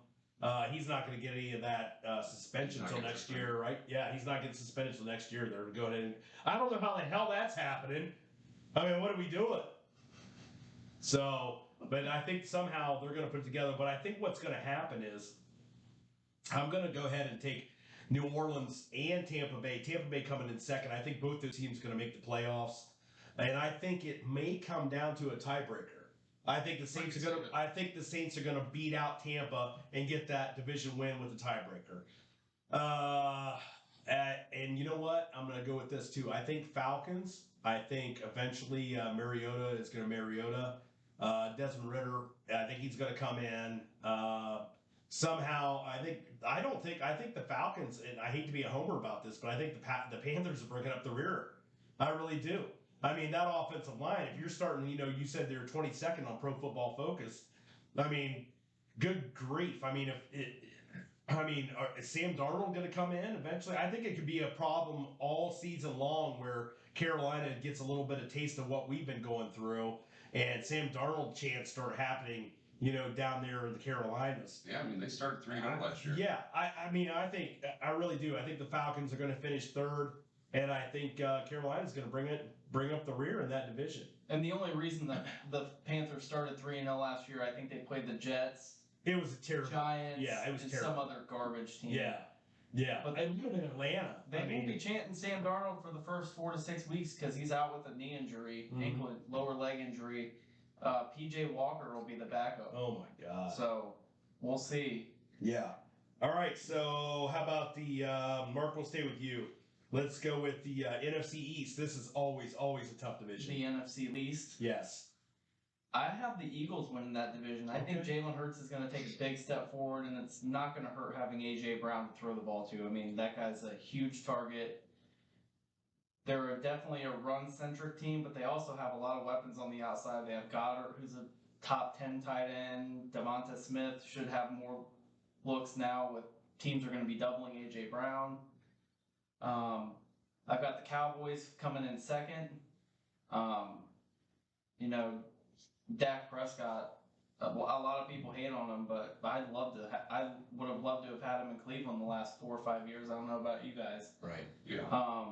He's not going to get any of that suspension until next year, right? Yeah, he's not getting suspended until next year. They're going ahead and I don't know how the hell that's happening. I mean, what are we doing? So, but I think somehow they're going to put it together. But I think what's going to happen is I'm going to go ahead and take New Orleans and Tampa Bay. Tampa Bay coming in second. I think both those teams are going to make the playoffs. And I think it may come down to a tiebreaker. I think the Saints are going to beat out Tampa and get that division win with the tiebreaker. And you know what? I'm going to go with this too. I think Falcons. I think eventually Mariota is going to Mariota. Desmond Ritter, I think he's going to come in. Somehow, I think the Falcons, and I hate to be a homer about this, but I think the Panthers are bringing up the rear. I really do. I mean, that offensive line, if you're starting, you said they're 22nd on Pro Football Focus. I mean, good grief. I mean, is Sam Darnold going to come in eventually? I think it could be a problem all season long where Carolina gets a little bit of taste of what we've been going through, and Sam Darnold chants start happening, down there in the Carolinas. Yeah, I mean, they started 3-0 last year. Yeah, I really do. I think the Falcons are going to finish third, and I think Carolina's going to bring up the rear in that division. And the only reason that the Panthers started 3-0 last year, I think they played the Jets. It was a terrible. Giants. Yeah, it was and terrible. some other garbage team. Yeah. But they live in Atlanta. They will be chanting Sam Darnold for the first 4 to 6 weeks because he's out with a knee injury, lower leg injury. PJ Walker will be the backup. Oh my God. So we'll see. Yeah. All right. So how about the Mark? We'll stay with you. Let's go with the NFC East. This is always a tough division. The NFC least. Yes. I have the Eagles winning that division. I think Jalen Hurts is going to take a big step forward, and it's not going to hurt having A.J. Brown to throw the ball to. I mean, that guy's a huge target. They're definitely a run-centric team, but they also have a lot of weapons on the outside. They have Goddard, who's a top 10 tight end. Devonta Smith should have more looks now with teams are going to be doubling A.J. Brown. I've got the Cowboys coming in second. Dak Prescott, a lot of people hate on him, but I would have loved to have had him in Cleveland the last 4 or 5 years. I don't know about you guys. Right. Yeah.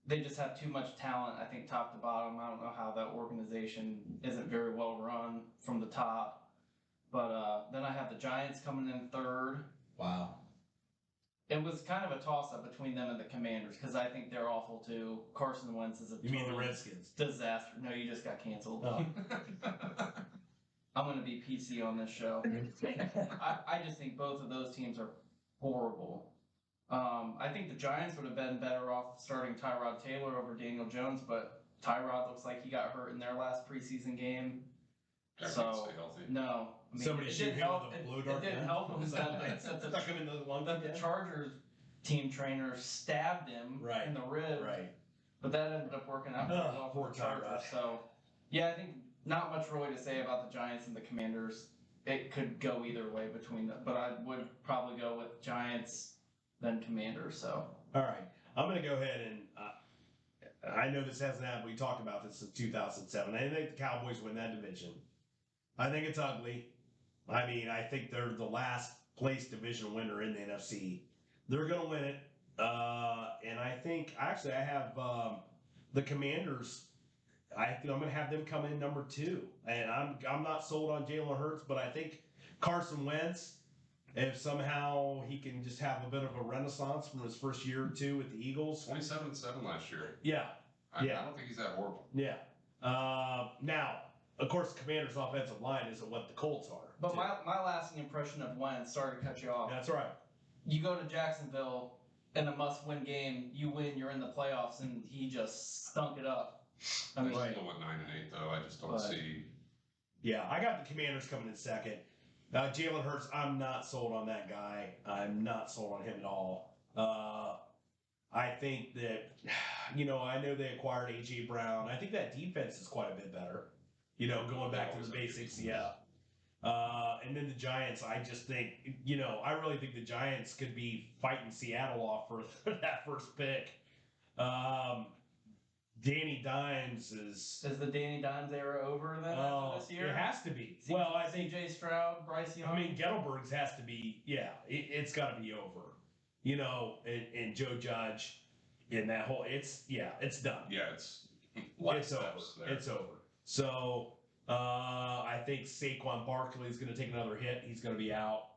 They just have too much talent, I think, top to bottom. I don't know how that organization isn't very well run from the top. But then I have the Giants coming in third. Wow. It was kind of a toss-up between them and the Commanders because I think they're awful too. Carson Wentz is a You mean the Redskins? Disaster. No, you just got canceled. Oh. I'm going to be PC on this show. I just think both of those teams are horrible. I think the Giants would have been better off starting Tyrod Taylor over Daniel Jones, but Tyrod looks like he got hurt in their last preseason game. Stay healthy. No. I mean, Somebody shoot him with a blow dart. It didn't help him that the Chargers team trainer stabbed him in the rib. Right. But that ended up working out pretty well for the Chargers. So, yeah, I think not much really to say about the Giants and the Commanders. It could go either way between them, but I would probably go with Giants then Commanders. So. All right, I'm going to go ahead and I know this hasn't happened. We talked about this since 2007. I think the Cowboys win that division. I think it's ugly. I mean, I think they're the last place division winner in the NFC. They're going to win it. And I think, actually, I have the Commanders. I think I'm going to have them come in number 2. And I'm not sold on Jalen Hurts, but I think Carson Wentz, if somehow he can just have a bit of a renaissance from his first year or two with the Eagles. 27-7 last year. Yeah. I don't think he's that horrible. Yeah. Now, of course, the Commanders' offensive line isn't what the Colts are. But my lasting impression of Wentz, sorry to cut you off. That's right. You go to Jacksonville in a must-win game, you win, you're in the playoffs, and he just stunk it up. I mean, They still went 9-8 though. I just don't see. Yeah, I got the Commanders coming in second. Jalen Hurts, I'm not sold on that guy. I'm not sold on him at all. I think that, I know they acquired A.J. Brown. I think that defense is quite a bit better. Going back to the basics, yeah. And then the Giants, I just think, I really think the Giants could be fighting Seattle off for that first pick. Danny Dimes is the Danny Dimes era over then after this year? It has to be. I think C.J. Stroud, Bryce Young. I mean, Gettleberg's has to be. Yeah, it's got to be over. And Joe Judge, in that whole, it's done. Yeah, it's over. It's over. So I think Saquon Barkley is going to take another hit. He's going to be out.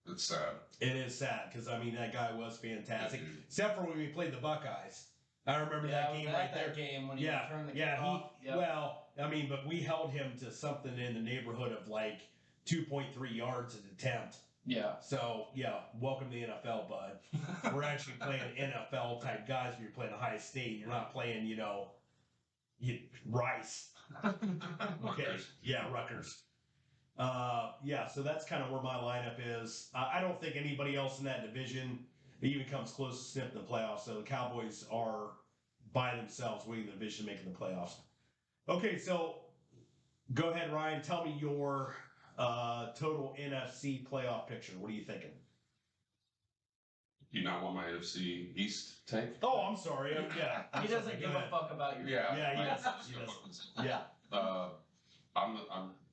It's sad. It is sad because that guy was fantastic, except for when we played the Buckeyes. I remember that game right there. Game when he returned the kickoff. But we held him to something in the neighborhood of like 2.3 yards an attempt. Yeah. So welcome to the NFL, bud. We're actually playing NFL type guys. When you're playing Ohio State, you're not playing Rice. Okay. Yeah, Rutgers. Yeah, so that's kind of where my lineup is. I don't think anybody else in that division even comes close to sniffing the playoffs. So the Cowboys are by themselves winning the division, making the playoffs. Okay, so go ahead, Ryan. Tell me your total NFC playoff picture. What are you thinking? You not want my NFC East take? Oh, I'm sorry. Yeah, He doesn't give a fuck about your. Yeah, he I- doesn't. He doesn't. Yeah. I'm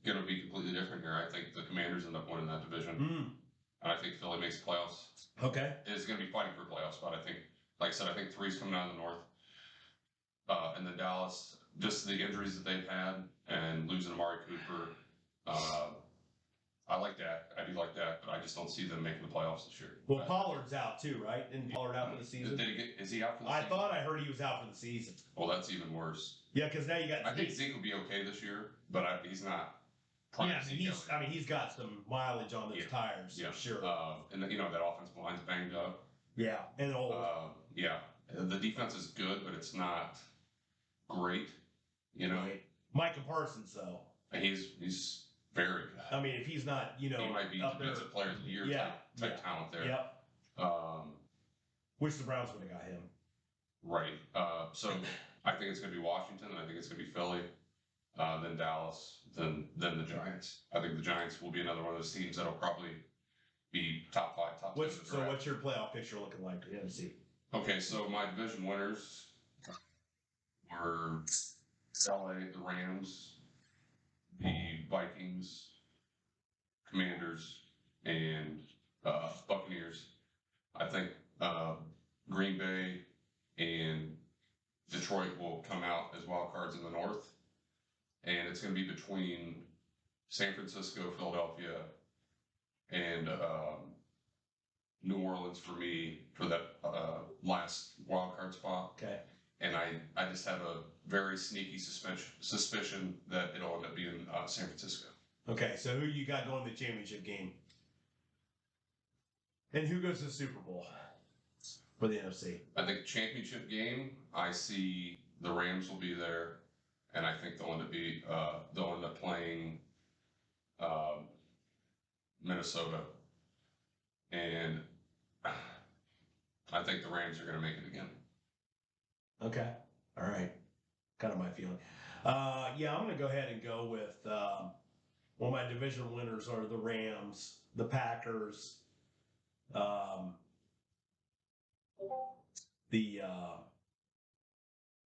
gonna be completely different here. I think the Commanders end up winning that division, and I think Philly makes the playoffs. Okay. Is going to be fighting for a playoff spot. I think, like I said, I think 3's coming out of the North, and then Dallas. Just the injuries that they've had and losing Amari Cooper. I like that. I do like that, but I just don't see them making the playoffs this year. Well, Pollard's out too, right? Isn't Pollard out for the season? Is he out for the I season? thought I heard he was out for the season. Well, that's even worse. Yeah, because now you got. I think Zeke will be okay this year, but he's not. Yeah, he's got some mileage on those tires, Yeah, for sure. And that offensive line's banged up. Yeah, and old. Yeah, the defense is good, but it's not great. Right. Micah Parsons, though. He's very good. I mean, if he's not, He might be up defensive player of the year type talent there. Yep. Wish the Browns would have got him. Right. So I think it's going to be Washington. I think it's going to be Philly, then Dallas, then the Giants. I think the Giants will be another one of those teams that'll probably be top 5, top 10. So what's your playoff picture looking like in the NFC? Okay, so my division winners were LA, the Rams, the Vikings, Commanders, and Buccaneers. I think Green Bay and Detroit will come out as wild cards in the North. And it's going to be between San Francisco, Philadelphia, and New Orleans for me for that last wild card spot. Okay. And I just have a very sneaky suspicion that it'll end up being San Francisco. Okay, so who you got going to the championship game? And who goes to the Super Bowl for the NFC? I think championship game, I see the Rams will be there, and I think they'll end up playing Minnesota, and I think the Rams are going to make it again. Okay. All right. Kind of my feeling. Yeah, I'm going to go ahead and go with well, my division winners are the Rams, the Packers, the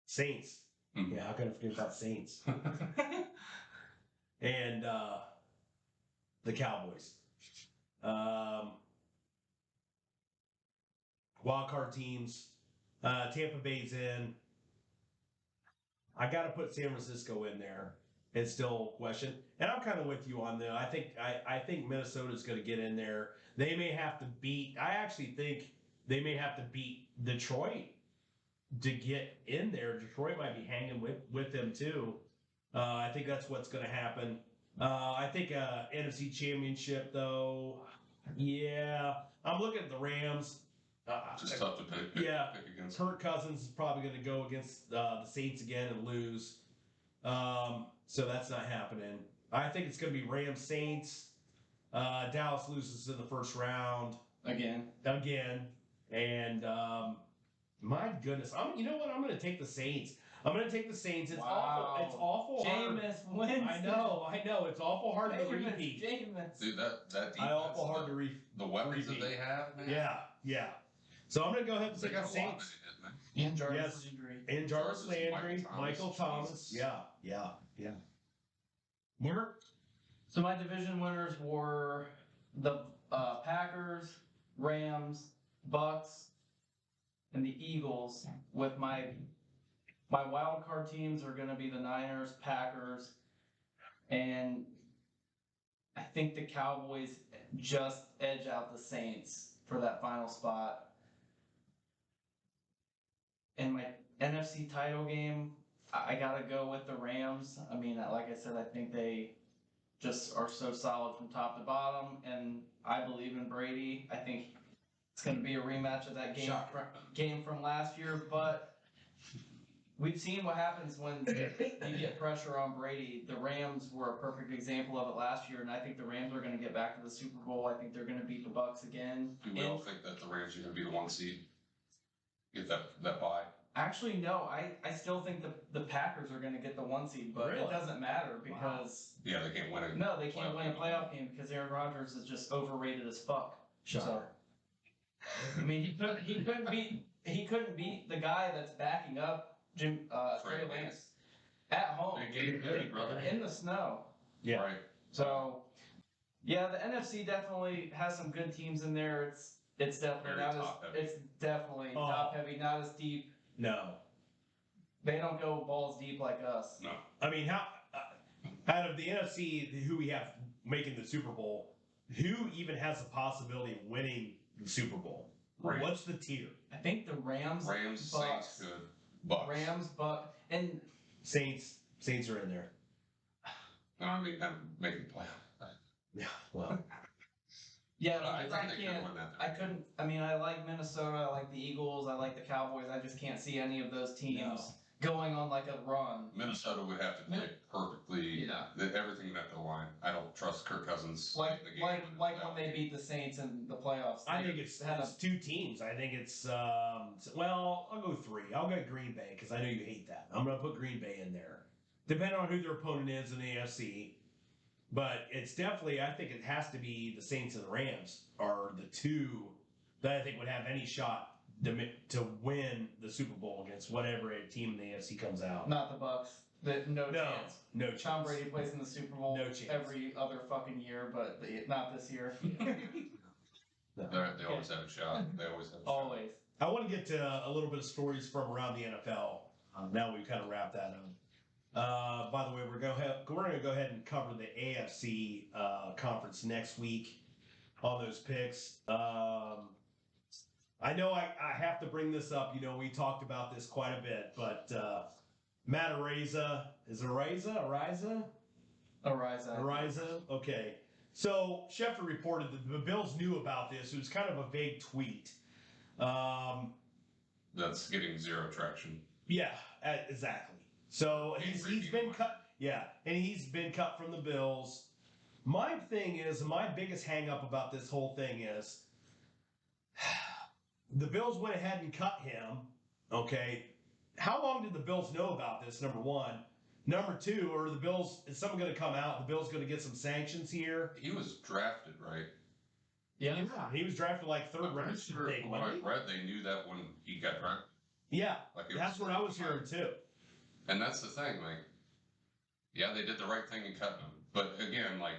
Saints. Mhm. Yeah, how can I forget about Saints? And the Cowboys. Wild card teams. Tampa Bay's in. I got to put San Francisco in there. It's still a question, and I'm kind of with you on that. I think Minnesota's going to get in there. They may have to beat. I actually think they may have to beat Detroit to get in there. Detroit might be hanging with them too. I think that's what's going to happen. I think NFC Championship though. Yeah, I'm looking at the Rams. Just tough to pick against. Kirk Cousins is probably going to go against the Saints again and lose. So that's not happening. I think it's going to be Rams Saints. Dallas loses in the first round Again. and my goodness, you know what? I'm going to take the Saints. I'm going to take the Saints. It's awful. It's awful hard. Jameis wins. I know. It's awful hard to repeat. Jameis. Dude, that defense. Awful hard to repeat. The weapons that they have, man. Yeah. So I'm going to go ahead and They take the got a lot Saints. of it, man. And Jarvis Yes. injury. And Jarvis Jarvis, Landry, Michael Thomas. Jesus. Yeah. Mark? So my division winners were the Packers, Rams, Bucks, and the Eagles. With my wild card teams are going to be the Niners, Packers, and I think the Cowboys just edge out the Saints for that final spot. And my NFC title game, I gotta go with the Rams. I mean, like I said, I think they just are so solid from top to bottom, and I believe in Brady. I think it's going to be a rematch of that game from last year, but we've seen what happens when you get pressure on Brady. The Rams were a perfect example of it last year, and I think the Rams are going to get back to the Super Bowl. I think they're going to beat the Bucs again. Do we all think that the Rams are going to be the 1 seed? Get that bye? Actually, no. I still think the Packers are going to get the 1 seed, but Really? it doesn't matter because Yeah, they can't win it. no, they can't win a playoff game because Aaron Rodgers is just overrated as fuck. Shocker. I mean, he couldn't beat the guy that's backing up Trey Lance at home in the snow. Yeah. Right. So, yeah, the NFC definitely has some good teams in there. It's definitely Very not top as heavy. it's definitely top heavy, not as deep. No. They don't go balls deep like us. No. I mean, how out of the NFC, who we have making the Super Bowl, who even has the possibility of winning the Super Bowl? Rams. What's the tier? I think the Rams, Saints, Bucks, good. Bucks. Rams, Buck, and Saints are in there. No, I mean, I'm making playoff. Yeah. Well. yeah, I because think they could win that. I couldn't. I mean, I like Minnesota. I like the Eagles. I like the Cowboys. I just can't see any of those teams going on like a run. Minnesota would have to play perfectly. Yeah. Everything would have to align. I don't trust Kirk Cousins. Like in the game when without- they beat the Saints in the playoffs. I think it's two teams. I think it's well, I'll go three. I'll go Green Bay because I know you hate that. I'm going to put Green Bay in there, depending on who their opponent is in the AFC. But it's definitely, I think it has to be the Saints and the Rams are the two that I think would have any shot to win the Super Bowl against whatever team in the AFC comes out. not the Bucks. No chance. No chance. Tom Brady plays in the Super Bowl No chance. every other fucking year, but not this year. No. They always have a shot. They always have a shot. Always. I want to get to a little bit of stories from around the NFL. Now we've kind of wrapped that up. By the way, we're going to go ahead and cover the AFC conference next week on those picks. I know I have to bring this up. You know, we talked about this quite a bit, but Matt Araiza, is it Araiza? Ariza? Okay. So Schefter reported that the Bills knew about this. It was kind of a vague tweet. That's getting zero traction. Yeah, exactly. So he's been cut. Yeah, and he's been cut from the Bills. My thing is, my biggest hang up about this whole thing is the Bills went ahead and cut him. Okay. How long did the Bills know about this, number one? Number two, is someone going to come out? The Bills going to get some sanctions here? He was drafted, right? Yeah. He was drafted like third I'm pretty round. sure from what I read, they knew that when he got drafted. Yeah, Like it that's what I was hearing too. And that's the thing, like, yeah, they did the right thing in cutting him. But again, like,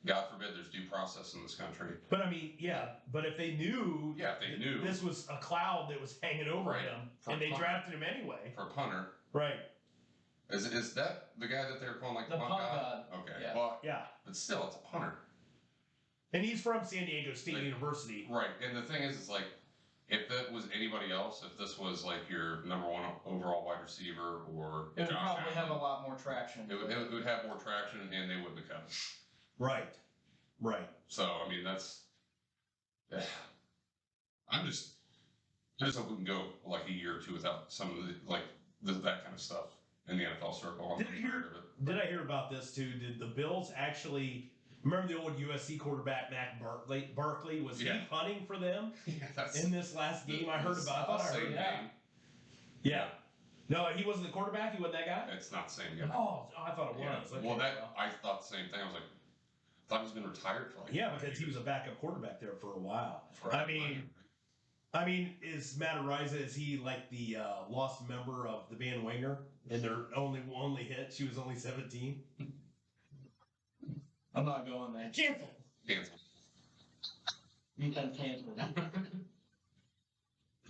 God forbid there's due process in this country. But I mean, yeah, but if they knew, Yeah, if they knew. this was a cloud that was hanging over Right. him, For and they punter. drafted him anyway. For a punter. Right. Is that the guy that they were calling like The punt punt god? god. Okay. Yeah. Well, Yeah. but still, it's a punter. And he's from San Diego State Like- University. Right. And the thing is, it's like, if that was anybody else, if this was like your number one overall wide receiver or It would Josh probably have a Allen, lot more traction. it would have more traction and they wouldn't have cut him. Right. Right. So, I mean, that's. I just hope we can go like a year or two without some of that kind of stuff in the NFL circle. Did I hear about this too? Did the Bills actually remember the old USC quarterback Mac Barkley? Was he punting for them Yeah, that's in this last game? I heard about. I thought I heard same that. name. Yeah. No, he wasn't the quarterback. He wasn't that guy. It's not the same guy. Oh, I thought it Yeah. was. Okay, Well, I thought the same thing. I was like, I thought he's been retired for like. yeah, 5 because he was years. a backup quarterback there for a while. Right. I mean, is Matt Araiza, is he like the lost member of the band Winger and their only hit? She was only 17. I'm not going there. Cancel. Cancel. You can cancel.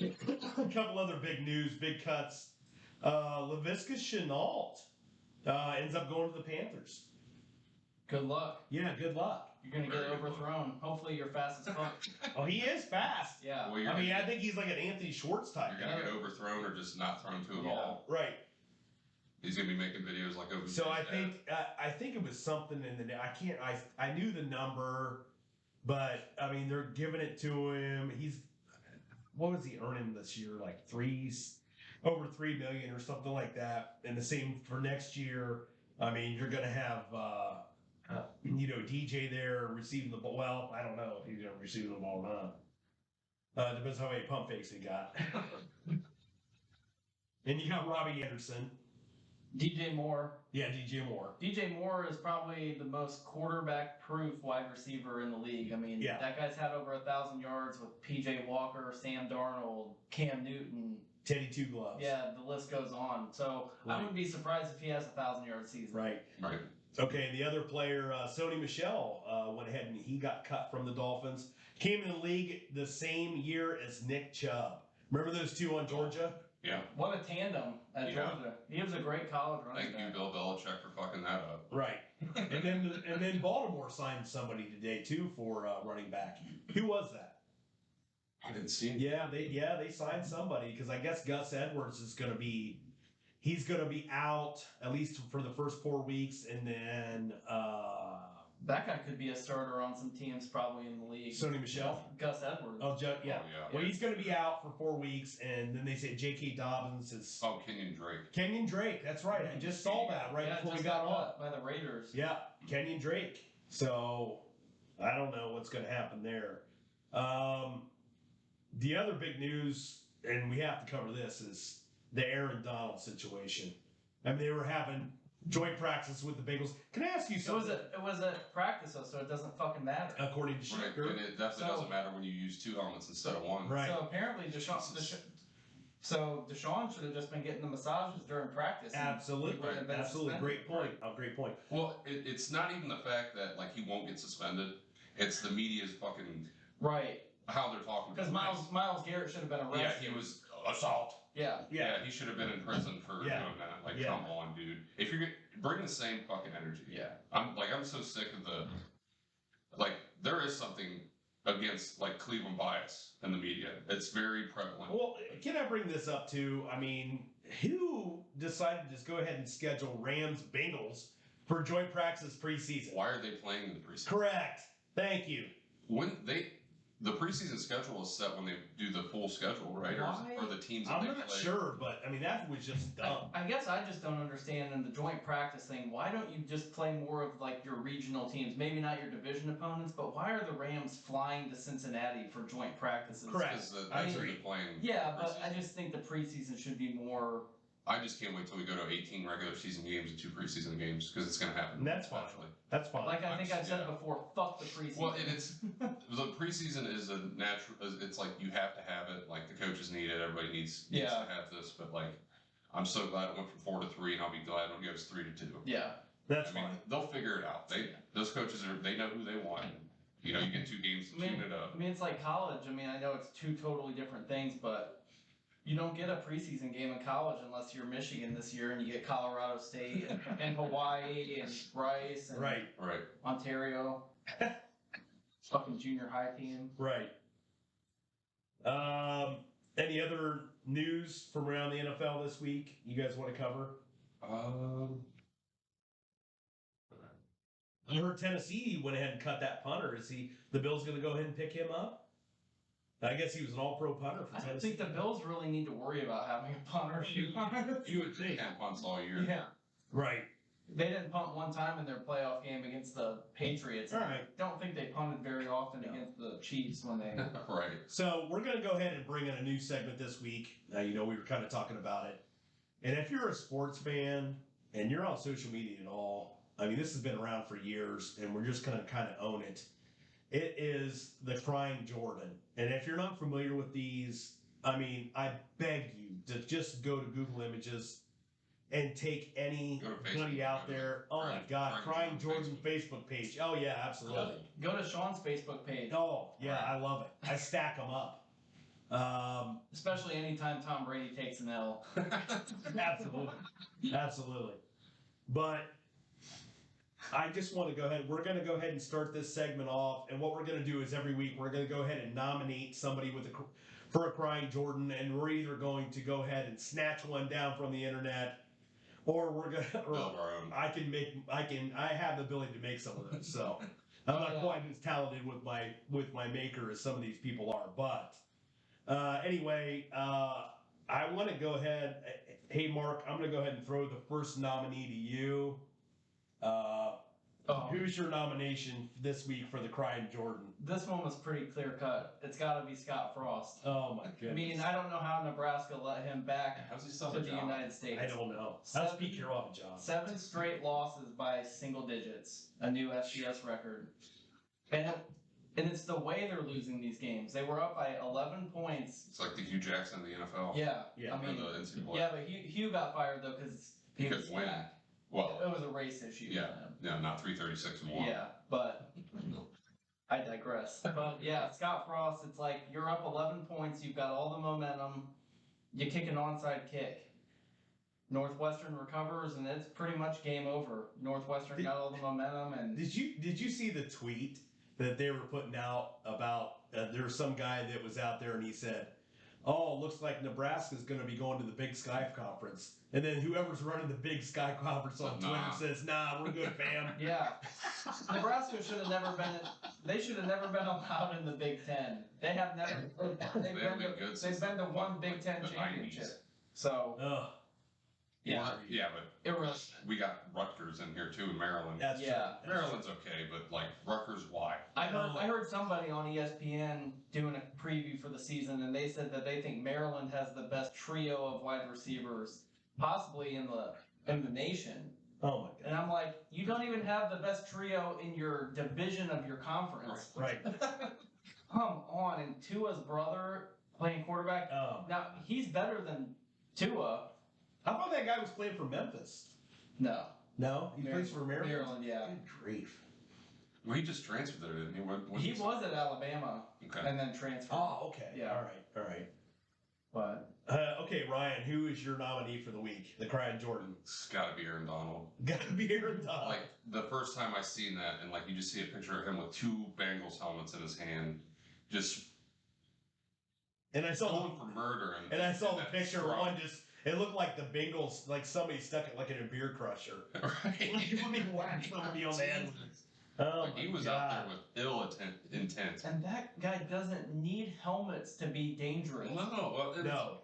A couple other big news, big cuts. Laviska Shenault ends up going to the Panthers. Good luck. Yeah, good luck. You're gonna get Very good overthrown. Hopefully you're fast as fuck. Oh, he is fast. Yeah. Well, I mean, I think he's like an Anthony Schwartz type. You're gonna get overthrown or just not thrown to at Yeah. all. Right. He's gonna be making videos like over. So I think it was something in the I knew the number, but I mean they're giving it to him. What was he earning this year? Like over 3 million or something like that. And the same for next year. I mean, you're going to have, DJ there receiving the ball. Well, I don't know if he's going to receive the ball or not. Depends how many pump fakes he got. And you got Robbie Anderson. DJ Moore. Yeah, DJ Moore. DJ Moore is probably the most quarterback-proof wide receiver in the league. I mean, Yeah. that guy's had over 1,000 yards with PJ Walker, Sam Darnold, Cam Newton. Teddy Two Gloves. Yeah, the list goes on. So I wouldn't be surprised if he has a 1,000-yard season. Right. Right. Okay, and the other player, Sony Michel, went ahead and he got cut from the Dolphins. Came in the league the same year as Nick Chubb. Remember those two on Georgia? Yeah. What a tandem at Georgia. He was a great college running Thank you, back. Bill Belichick, for fucking that up. Right. and then Baltimore signed somebody today too for running back. Who was that? I didn't see it. Yeah, they signed somebody because I guess Gus Edwards is going to be out at least for the first 4 weeks, and then That guy could be a starter on some teams probably in the league. Sony Michel. Gus Edwards. Yeah. Oh, yeah. Well, he's going to be out for 4 weeks, and then they say J.K. Dobbins is. Oh, Kenyon Drake. Kenyon Drake, that's right. I just saw that before we just got on. cut by the Raiders. Yeah, Kenyon Drake. So I don't know what's going to happen there. The other big news, and we have to cover this, is the Aaron Donald situation. I mean, they were having joint practice with the Bengals. Can I ask you something? It was a practice though, so it doesn't fucking matter. According to Right. Shaker. And it definitely doesn't matter when you use two helmets instead of one. Right. So apparently Deshaun should have just been getting the massages during practice. and he Absolutely. wouldn't have been Absolutely. suspended. Great point. Oh, great point. Well, it's not even the fact that like he won't get suspended. It's the media's fucking Right. how they're talking. Because Myles Garrett should have been Yeah, arrested. he was assault. Yeah. Yeah, he should have been in prison for doing that. Like, Yeah. come on, dude. If you're bring the same fucking energy. Yeah. I'm so sick of there is something against like Cleveland bias in the media. It's very prevalent. Well, can I bring this up too? I mean, who decided to just go ahead and schedule Rams Bengals for joint practice preseason? Why are they playing in the preseason? Correct. Thank you. When the preseason schedule is set when they do the full schedule, right? Why? Or the teams that I'm they not play. sure, but I mean that was just dumb. I guess I just don't understand in the joint practice thing. Why don't you just play more of like your regional teams? Maybe not your division opponents, but why are the Rams flying to Cincinnati for joint practices? Correct. Because I that's who agree. they're playing. Yeah, but I preseason. just think the preseason should be more. I just can't wait till we go to 18 regular season games and 2 preseason games because it's going to happen. And that's fine. eventually. That's fine. Like I think I've said Yeah. before, fuck the preseason. Well, and it's the preseason is a natural. It's like you have to have it. Like the coaches need it. Everybody needs to have this. But like, I'm so glad it went from 4 to 3, and I'll be glad when it goes 3 to 2. Yeah. That's I mean, fine. they'll figure it out. Those coaches they know who they want. You know, you get 2 games to tune it up. I mean, it's like college. I mean, I know it's 2 totally different things, but you don't get a preseason game in college unless you're Michigan this year and you get Colorado State and Hawaii and Rice and Right. Right. Ontario. Fucking junior high team. Right. Any other news from around the NFL this week you guys want to cover? I heard Tennessee went ahead and cut that punter. Is the Bills going to go ahead and pick him up? I guess he was an all-pro punter for I don't Tennessee. think the Bills really need to worry about having a punter. You would think have punts all year. Yeah. Right. They didn't punt one time in their playoff game against the Patriots. All I right. don't think they punted very often No. against the Chiefs when they. Right. So we're going to go ahead and bring in a new segment this week. We were kind of talking about it. And if you're a sports fan and you're on social media at all, I mean, this has been around for years, and we're just going to kind of own it. It is the Crying Jordan. And if you're not familiar with these, I mean, I beg you to just go to Google Images and take anybody out there. Oh my God, Crying Jordan Facebook page. Oh yeah, absolutely. Go to Sean's Facebook page. Oh yeah, I love it. I stack them up. Especially anytime Tom Brady takes an L. Absolutely. But I just want to go ahead. We're going to go ahead and start this segment off. And what we're going to do is every week we're going to go ahead and nominate somebody for a Crying Jordan, and we're either going to go ahead and snatch one down from the internet, or we're going to. Build our own. I have the ability to make some of those. So I'm not quite as talented with my maker as some of these people are. But anyway, I want to go ahead. Hey, Mark, I'm going to go ahead and throw the first nominee to you. Who's your nomination this week for the Crying Jordan? This one was pretty clear cut. It's got to be Scott Frost. Oh my goodness! I mean, I don't know how Nebraska let him back How's he still to a the job? United States. I don't know. How's Pete Carroll have a job? 7 straight losses by single digits, a new FCS record, and it's the way they're losing these games. They were up by 11 points. It's like the Hugh Jackson of the NFL. Yeah, Yeah. I mean, Or the NCAA. yeah, but Hugh got fired though because he was Couldn't win. back. Well, It was a race issue. yeah, For him. yeah, not 336 and 1. Yeah, but I digress. But yeah, Scott Frost, it's like you're up 11 points, you've got all the momentum, you kick an onside kick. Northwestern recovers, and it's pretty much game over. Northwestern got all the momentum, and Did you see the tweet that they were putting out about there was some guy that was out there and he said, "Oh, looks like Nebraska's going to be going to the Big Sky Conference," and then whoever's running the Big Sky Conference on Twitter says, "Nah, we're good, fam." yeah, Nebraska should have never been. They should have never been allowed in the Big Ten. They have never. They've haven't been good since been to one Big Ten the championship. 90s. So Ugh. yeah, Well, yeah, but it really. we got Rutgers in here too in Maryland. That's Yeah. true. Maryland's okay, but like Rutgers, why? I heard somebody on ESPN doing a preview for the season, and they said that they think Maryland has the best trio of wide receivers, possibly in the nation. Oh my And I'm like, you don't even have the best trio in your division of your conference. god. Right. Come on, and Tua's brother playing quarterback. Now he's better than Tua. How about that guy was playing for Memphis? No, No, he plays for Maryland. Maryland, yeah. Good grief. Well, he just transferred there, didn't he? What He was at Alabama Okay. and then transferred. Oh, okay. Yeah. All right. But Okay, Ryan, who is your nominee for the week? The Crying Jordan. It's got to be Aaron Donald. Gotta be Aaron Donald. Like the first time I seen that, and like you just see a picture of him with 2 Bengals helmets in his hand, just And I saw going for murder. and I saw the that picture of scrum. one just. It looked like the Bengals, like somebody stuck it like in a beer crusher. Right. You want me to whack somebody on the head with this? Oh Like, he was out there with ill intent. and that guy doesn't need helmets to be dangerous. No, well, No.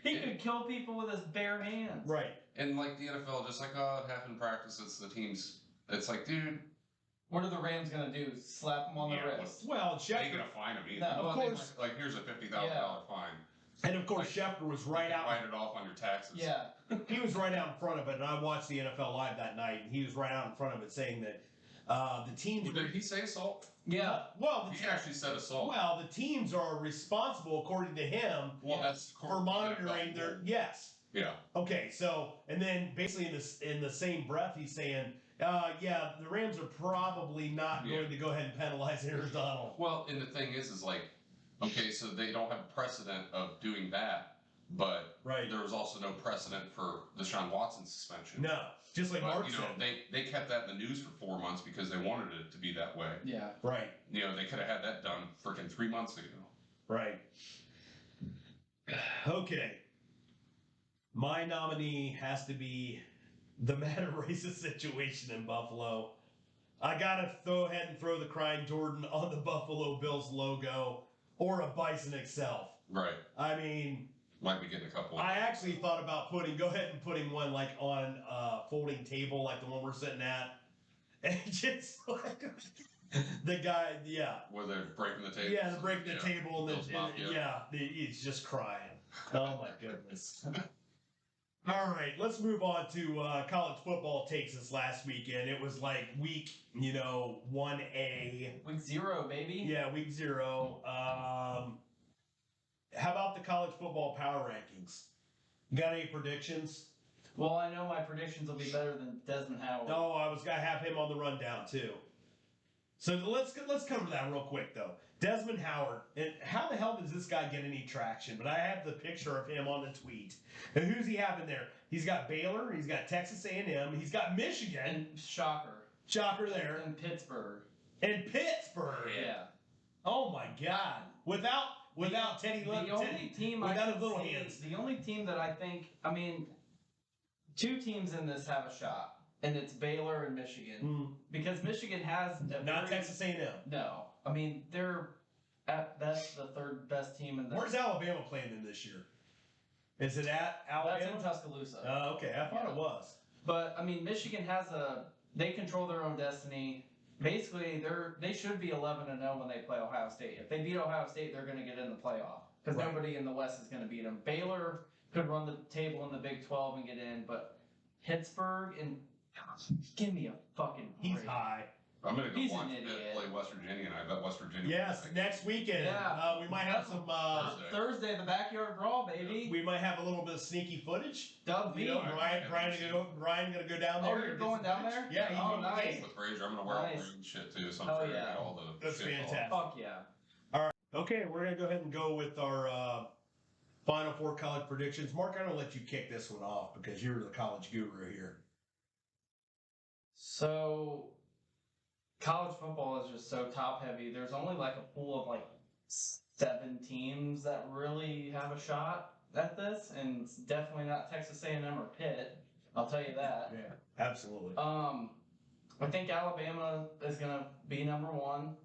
He could kill people with his bare hands. Right. And like the NFL, just like, oh, it happened in practice. It's the teams. It's like, dude, What are the Rams gonna do? Slap him on the Yeah, wrist? Well, they Schefter, ain't gonna fine him either. No, of Well, course. Like, here's a $50,000 fine. and of course Schefter was right out. Write it off on your taxes. Yeah. He was right out in front of it, and I watched the NFL Live that night, and he was right out in front of it saying that the teams. Did he say assault? Yeah. Well, He actually said assault. well, the teams are responsible, according to him, Well, that's for monitoring their. Yes. Yeah. Okay. So, and then basically in the same breath, he's saying, yeah, the Rams are probably not Yeah. going to go ahead and penalize Aaron Donald. Well, and the thing is like, okay, so they don't have precedent of doing that, but Right. there was also no precedent for Deshaun Watson's suspension. No. Just like But, Mark you know, said. they kept that in the news for 4 months because they wanted it to be that way. Yeah. Right. You know, they could have had that done freaking 3 months ago. Right. Okay. My nominee has to be the Matt racist situation in Buffalo. I gotta go ahead and throw the Crying Jordan on the Buffalo Bills logo or a Bison itself. Right. I mean, Might be getting a couple. I actually thought about go ahead and putting one like on a folding table like the one we're sitting at. And just like the guy, yeah. Where they're breaking the table. Yeah, they're breaking the table and Bills then, Mafia. he's just crying. Oh my goodness. All right, let's move on to college football takes this last weekend. It was like week, 1A. Week 0, baby. Yeah, week 0. How about the college football power rankings? Got any predictions? Well, I know my predictions will be better than Desmond Howard. No, I was gonna have him on the rundown too. So let's cover that real quick though. Desmond Howard, and how the hell does this guy get any traction? But I have the picture of him on the tweet. And who's he having there? He's got Baylor, he's got Texas A&M, he's got Michigan. And shocker. Shocker there. And Pittsburgh. And Pittsburgh. Yeah. Oh my God. Without Teddy The Teddy, only team I without can his little see- hands. The only team that I think, 2 teams in this have a shot, and it's Baylor and Michigan. Mm, Because Michigan has a not very- Texas A&M. No, they're at best the 3rd best team in the. Where's Alabama playing in this year? Is it at That's in Alabama? Tuscaloosa. Okay, I thought it was. But I mean, Michigan they control their own destiny. Basically, they should be 11-0 when they play Ohio State. If they beat Ohio State, they're going to get in the playoff because Right. nobody in the West is going to beat them. Baylor could run the table in the Big 12 and get in, but Pittsburgh and give me a fucking break. He's high. I'm gonna go He's watch an Pitt idiot. play West Virginia, and I bet West Virginia. Yes, will win. next weekend. Yeah. We might have some. Thursday, the backyard brawl, baby. We might have a little bit of sneaky footage. Dub You know, V. Ryan gonna go down there. Oh, you're and get going some down footage? there? Yeah. Oh, he's nice. With Frazier, I'm gonna wear all Nice. green shit too, so I'm Oh, trying to yeah. get all the That's shit fantastic. Fuck yeah. Okay, we're gonna go ahead and go with our Final Four college predictions. Mark, I'm gonna let you kick this one off because you're the college guru here. So, college football is just so top heavy. There's only like a pool of like 7 teams that really have a shot at this, and it's definitely not Texas A&M or Pitt. I'll tell you that. Yeah, absolutely. I think Alabama is gonna be number 1.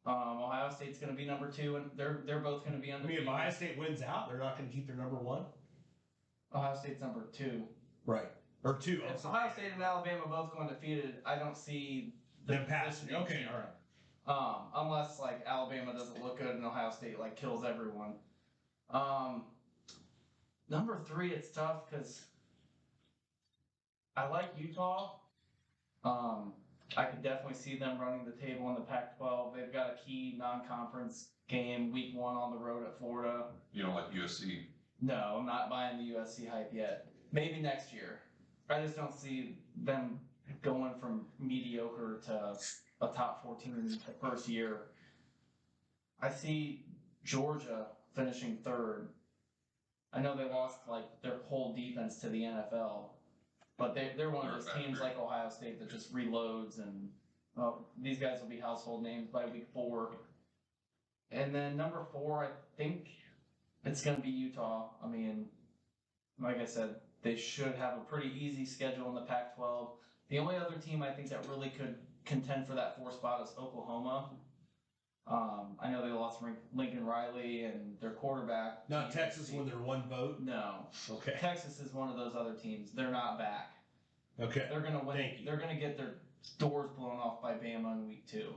Ohio State's gonna be number 2, and they're both gonna be I mean, undefeated. if Ohio State wins out, they're not gonna keep their number 1. Ohio State's number 2. Right. Or 2. If Ohio State and Alabama both go undefeated, I don't see Them passing. this Okay, all right. Unless like Alabama doesn't look good and Ohio State like kills everyone. Number 3, it's tough because I like Utah. I could definitely see them running the table in the Pac-12. They've got a key non-conference game week 1 on the road at Florida. You don't like USC. No, I'm not buying the USC hype yet. Maybe next year. I just don't see them going from mediocre to a top 14 in the first year. I see Georgia finishing 3rd. I know they lost like their whole defense to the NFL, but they're one of those teams like Ohio State that just reloads, and these guys will be household names by week 4. And then number 4, I think it's going to be Utah. I mean, like I said, they should have a pretty easy schedule in the Pac-12. The only other team I think that really could contend for that 4 spot is Oklahoma. I know they lost Lincoln Riley and their quarterback. Not Texas when they're 1 vote. No. Okay. Texas is one of those other teams. They're not back. Okay. They're gonna win. Thank you. They're gonna get their doors blown off by Bama in week 2,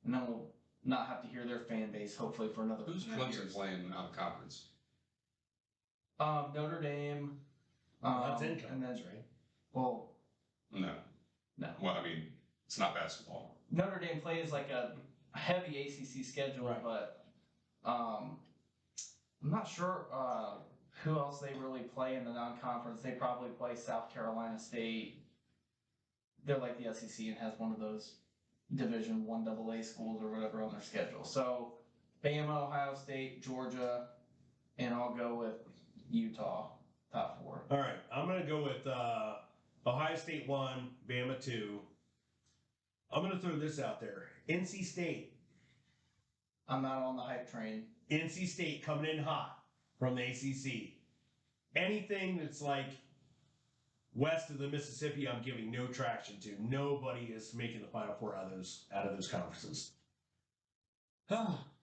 and then we'll not have to hear their fan base hopefully for another. Who's few Clemson years. playing out of conference? Notre Dame. That's in and then, conference, right? well, No. no. Well, I mean, it's not basketball. Notre Dame plays like a heavy ACC schedule, Right. but I'm not sure who else they really play in the non-conference. They probably play South Carolina State. They're like the SEC and has one of those Division 1 AA schools or whatever on their schedule. So Bama, Ohio State, Georgia, and I'll go with Utah, top 4. All right. I'm going to go with Ohio State 1, Bama 2. I'm going to throw this out there. NC State. I'm not on the hype train. NC State coming in hot from the ACC. Anything that's like west of the Mississippi, I'm giving no traction to. Nobody is making the Final Four out of those conferences.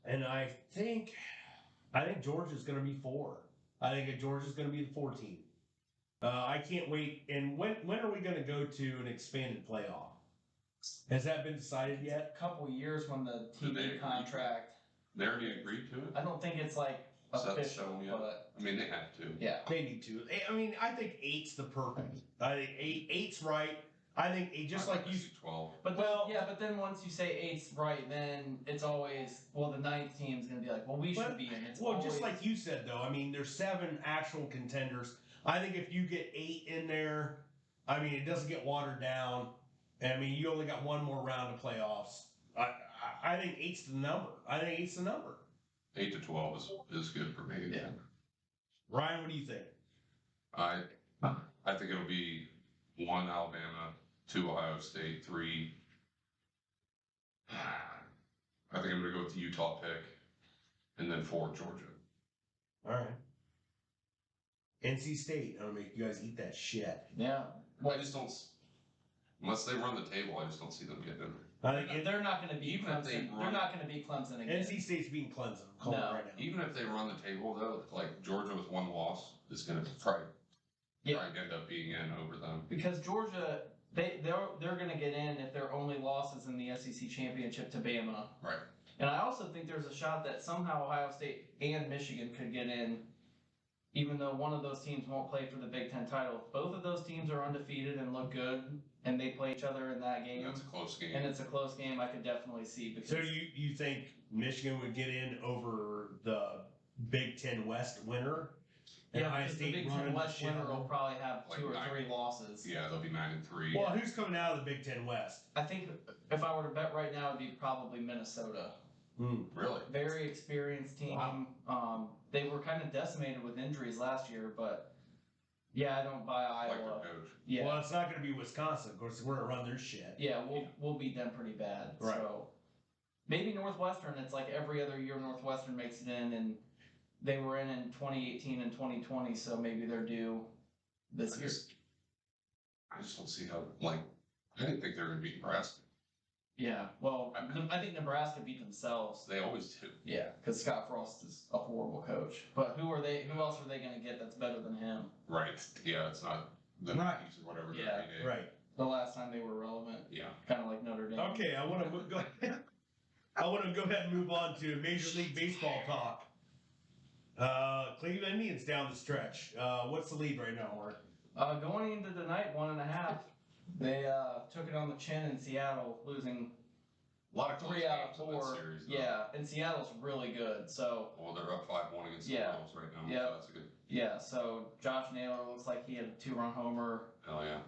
And I think Georgia's going to be 4. I think Georgia's going to be the 4 team. I can't wait. And when are we going to go to an expanded playoff? Has that been decided yet? A couple years when the Did they TV agree? contract. They already agreed to it? I don't think it's like Is that official, so yet? but I mean, they have to. yeah. They need to. I mean, I think 8's the perfect. I think eight's right. I think just I'd like you. to see 12. But then, Well- but then once you say 8's right, then it's always, well, the 9th team's gonna be like, well, we should But- be in. It's Well, always, just like you said, though. I mean, there's 7 actual contenders. I think if you get 8 in there, I mean, it doesn't get watered down. I mean, you only got 1 more round of playoffs. I think 8's the number. I think 8's the number. 8 to 12 is good for me. Yeah. Ryan, what do you think? I think it'll be 1 Alabama, 2 Ohio State, 3. I think I'm gonna go with the Utah pick, and then 4 Georgia. All right. NC State. I'm gonna make you guys eat that shit. yeah. Well, I just don't. Unless they run the table, I just don't see them getting in there. I think They're not going to beat Even if they Clemson. They're run- not going to beat Clemson again. NC State's beating Clemson. I'm calling it No. right now. Even if they run the table, though, like Georgia with one loss is going to probably end up being in over them. Because Georgia, they're going to get in if their only loss is in the SEC championship to Bama. Right. And I also think there's a shot that somehow Ohio State and Michigan could get in, even though one of those teams won't play for the Big Ten title. If both of those teams are undefeated and look good, and they play each other in that game, That's a close game. and it's a close game, I could definitely see. Because So you think Michigan would get in over the Big Ten West winner? And Ohio because the State Big running Ten the West shit winner out will of probably have Like 2 or 9. 3 losses. Yeah, they'll be 9-3. Well, who's coming out of the Big Ten West? I think if I were to bet right now, it'd be probably Minnesota. Really? Very experienced team. Wow. They were kind of decimated with injuries last year, but yeah, I don't buy Like Iowa. their coach. Yeah, Well, it's not going to be Wisconsin. Of course, we're going to run their shit. yeah, we'll beat them pretty bad. Right. So maybe Northwestern. It's like every other year Northwestern makes it in, and they were in 2018 and 2020, so maybe they're due this year. I just don't see how, like, I didn't think they were going to beat Nebraska. Yeah, well, I think Nebraska beat themselves. They always do. Yeah, because Scott Frost is a horrible coach. But who else are they going to get that's better than him? Right. Yeah, it's not the Right. 90s or whatever. Yeah. Every day. Right. The last time they were relevant, Yeah. kind of like Notre Dame. Okay, I want to go. I want to go ahead and move on to Major League Baseball talk. Cleveland Indians down the stretch. What's the lead right now, Mark? Going into tonight, 1.5. They took it on the chin in Seattle, losing A lot of close 3 out of games in that 4. series, though. Yeah, and Seattle's really good. So Well, they're up 5-1 against the Yeah. Royals right now. Yep. So that's a good. yeah, so Josh Naylor looks like he had a 2-run homer. Hell yeah.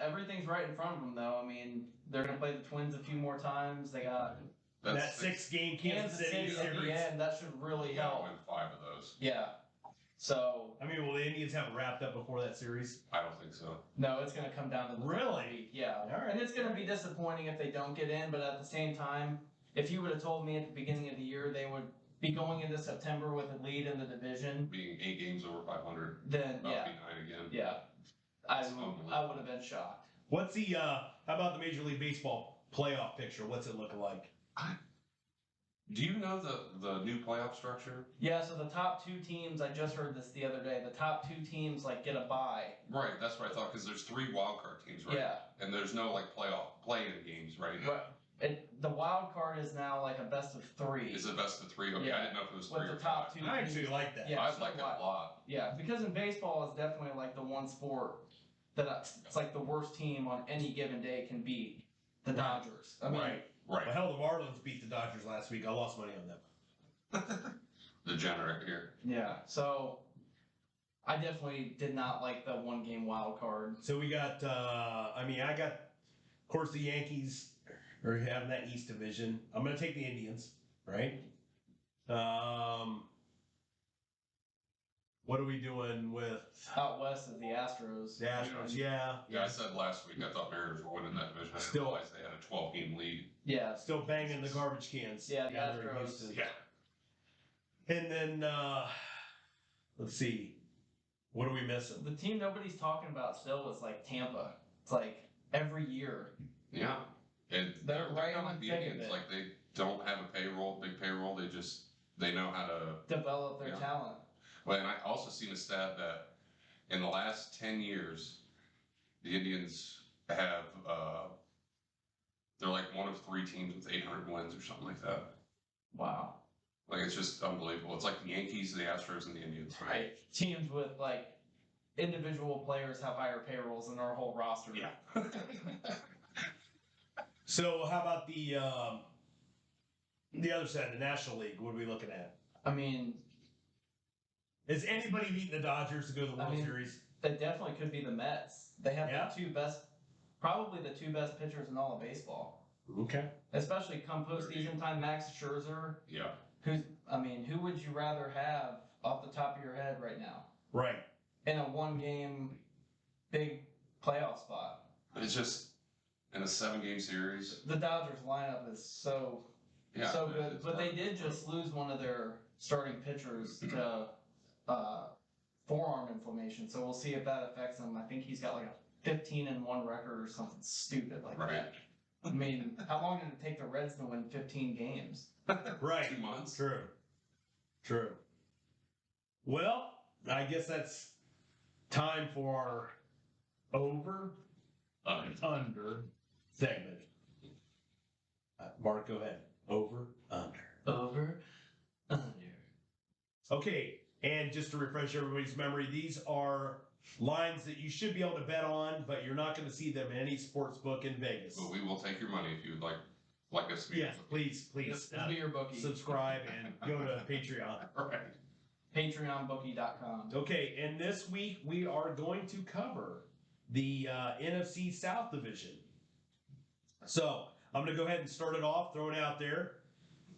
Everything's right in front of them, though. I mean, they're gonna play the Twins a few more times. They got That 6-game Kansas City at the series. end. That should really You gotta help. win 5 of those. Yeah. So I mean, will the Indians have it wrapped up before that series? I don't think so. no, it's gonna come down to the Really? final week. Yeah. All right. And it's going to be disappointing if they don't get in, but at the same time, if you would have told me at the beginning of the year they would be going into September with a lead in the division, Being 8 games over 500, then about yeah, to be 9 again. yeah, I It's would unbelievable. have been shocked. What's the? How about the Major League Baseball playoff picture? What's it looking like? Do you know the new playoff structure? Yeah, so the top 2 teams, I just heard this the other day, the top 2 teams like get a bye. Right, that's what I thought, because there's 3 wild card teams, right? Yeah, And there's no like playoff play-in games, right? right. The wild card is now like a best of 3 Is it best of 3? Okay, Yeah. I didn't know if it was 3 with or the top 5. 2 I teams. actually like that. Yeah, I so like do that a lot. Yeah, because in baseball, it's definitely like the one sport that it's like the worst team on any given day can beat the Dodgers. I mean, Right. Right. Well, hell, the Marlins beat the Dodgers last week. I lost money on them. Degenerate here. yeah. So I definitely did not like the 1-game wild card. So we got. I got. Of course, the Yankees are having that East Division. I'm going to take the Indians. Right. What are we doing with Out west is the Astros. the Astros? Yeah. Yeah, I said last week I thought Mariners were winning that division. I didn't Still- realize they had a 12-game lead. Yeah. Still banging the garbage cans. Yeah, the down there in Astros. Houston. Yeah. And then let's see. What are we missing? The team nobody's talking about still is like Tampa. It's like every year. Yeah. And They're right kinda on like the the thick of Indians. it. Like they don't have a big payroll. They know how to. Develop their Yeah. talent. Well, and I also seen a stat that in the last 10 years, the Indians have, they're like one of 3 teams with 800 wins or something like that. Wow. Like, it's just unbelievable. It's like the Yankees, the Astros, and the Indians. Right. Teams with like individual players have higher payrolls than our whole roster. Yeah. So how about the other side, the National League? What are we looking at? I mean, Is anybody beating the Dodgers to go to the I World mean- Series? it definitely could be the Mets. They have Yeah? probably the 2 best pitchers in all of baseball. Okay. Especially come postseason time, Max Scherzer. Yeah. Who would you rather have off the top of your head right now Right. in a 1-game big playoff spot? It's just in a 7-game series. The Dodgers lineup is so Yeah. good, it's but they hard. did just lose one of their starting pitchers to forearm inflammation. So we'll see if that affects him. I think he's got like a 15-1 record or something stupid like Right. that. I mean, how long did it take the Reds to win 15 games? Right. 2 months. True. Well, I guess that's time for our over under segment. Mark, go ahead. Over under. Over under. Okay, and just to refresh everybody's memory, these are lines that you should be able to bet on, but you're not going to see them in any sports book in Vegas. But we will take your money if you would like us to be. Yes, please, This will be your bookie. subscribe and go to Patreon. Right. Patreonbookie.com. Okay, and this week we are going to cover the NFC South Division. So I'm going to go ahead and start it off, throw it out there.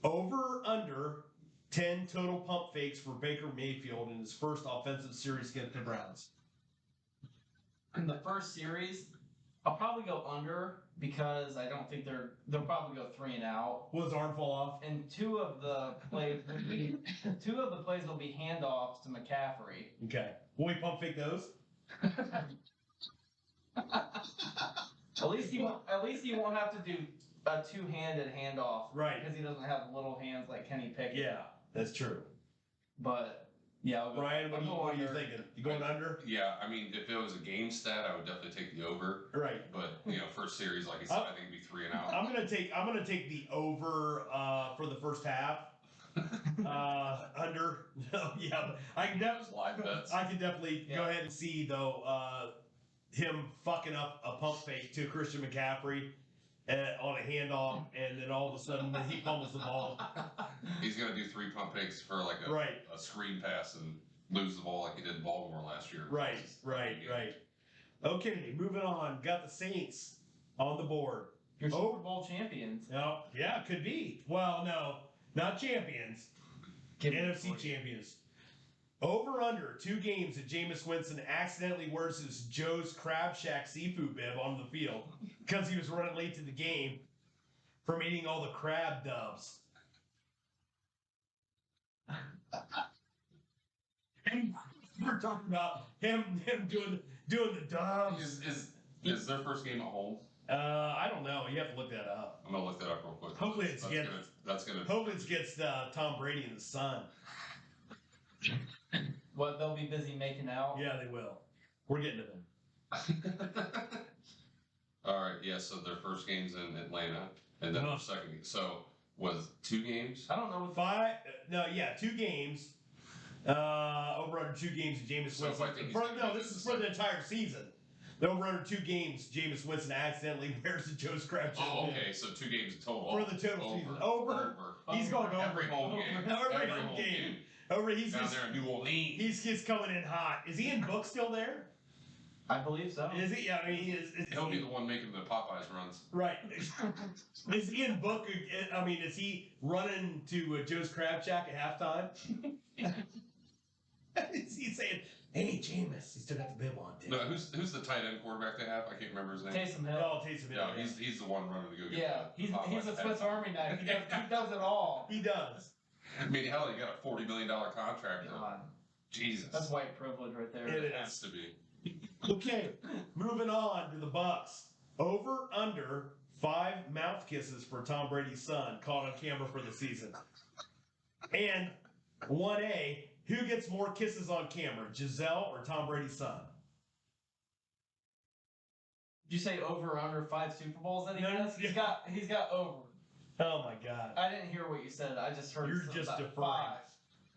Over under 10 total pump fakes for Baker Mayfield in his first offensive series against the Browns. In the first series, I'll probably go under because I don't think they'll probably go 3 and out. Will his arm fall off? And two of the plays will be handoffs to McCaffrey. Okay. Will we pump fake those? At least he won't have to do a two-handed handoff, Right. Because he doesn't have little hands like Kenny Pickett. Yeah, that's true. But yeah, I'll go. Brian, what I'll are you go under. thinking? You going under? Yeah, I mean, if it was a game stat, I would definitely take the over. Right. But first series, like I said, I think it'd be 3 and out. I'm gonna take the over for the first half. Under. No, yeah, I can Those live bets. definitely go ahead and see though him fucking up a pump fake to Christian McCaffrey on a handoff, and then all of a sudden he fumbles the ball. He's gonna do 3 pump fakes for like a screen pass and lose the ball like he did in Baltimore last year. Right. Okay, moving on. Got the Saints on the board. Your Super Bowl champions. No, yeah, could be. Well, no, not champions. NFC champions. Over under 2 games that Jameis Winston accidentally wears his Joe's Crab Shack seafood bib on the field because he was running late to the game from eating all the crab dubs. And we're talking about him doing the dubs. Is their first game at home? I don't know. You have to look that up. I'm gonna look that up real quick. Hopefully it's Hopefully it's against Tom Brady and the Son. What, they'll be busy making out? Yeah, they will. We're getting to them. All right, yeah. So their first game's in Atlanta, and then their second game. So was 2 games? I don't know. 2 games. Over under 2 games, Jameis Winston. This is for the entire season. Over under 2 games, Jameis Winston accidentally wears the Joe's Crab Shack. Oh, okay. So 2 games total. For the total season. Over. He's going over. Every home game. Every home game. Over. He's down there in New Orleans. He's coming in hot. Is Ian Book still there? I believe so. Is he? Yeah, I mean, he is. He'll be the one making the Popeyes runs. Right. Is Ian Book? I mean, is he running to Joe's Crab Shack at halftime? Is he saying, "Hey, Jameis"? He still got the bib on. No, who's the tight end quarterback they have? I can't remember his name. Taysom Hill. Oh, Taysom Hill. No, he's the one running to go get. Yeah, he's a Swiss Army knife. He does it all. He does. I mean, hell, you got a $40 million contract. God. Jesus. That's white privilege right there. It has to be. Okay, moving on to the Bucks. Over under 5 mouth kisses for Tom Brady's son caught on camera for the season. And 1A, who gets more kisses on camera, Giselle or Tom Brady's son? Did you say over or under 5 Super Bowls that he No, has? He's got over. Oh my God. I didn't hear what you said. I just heard. You're something just about deferring.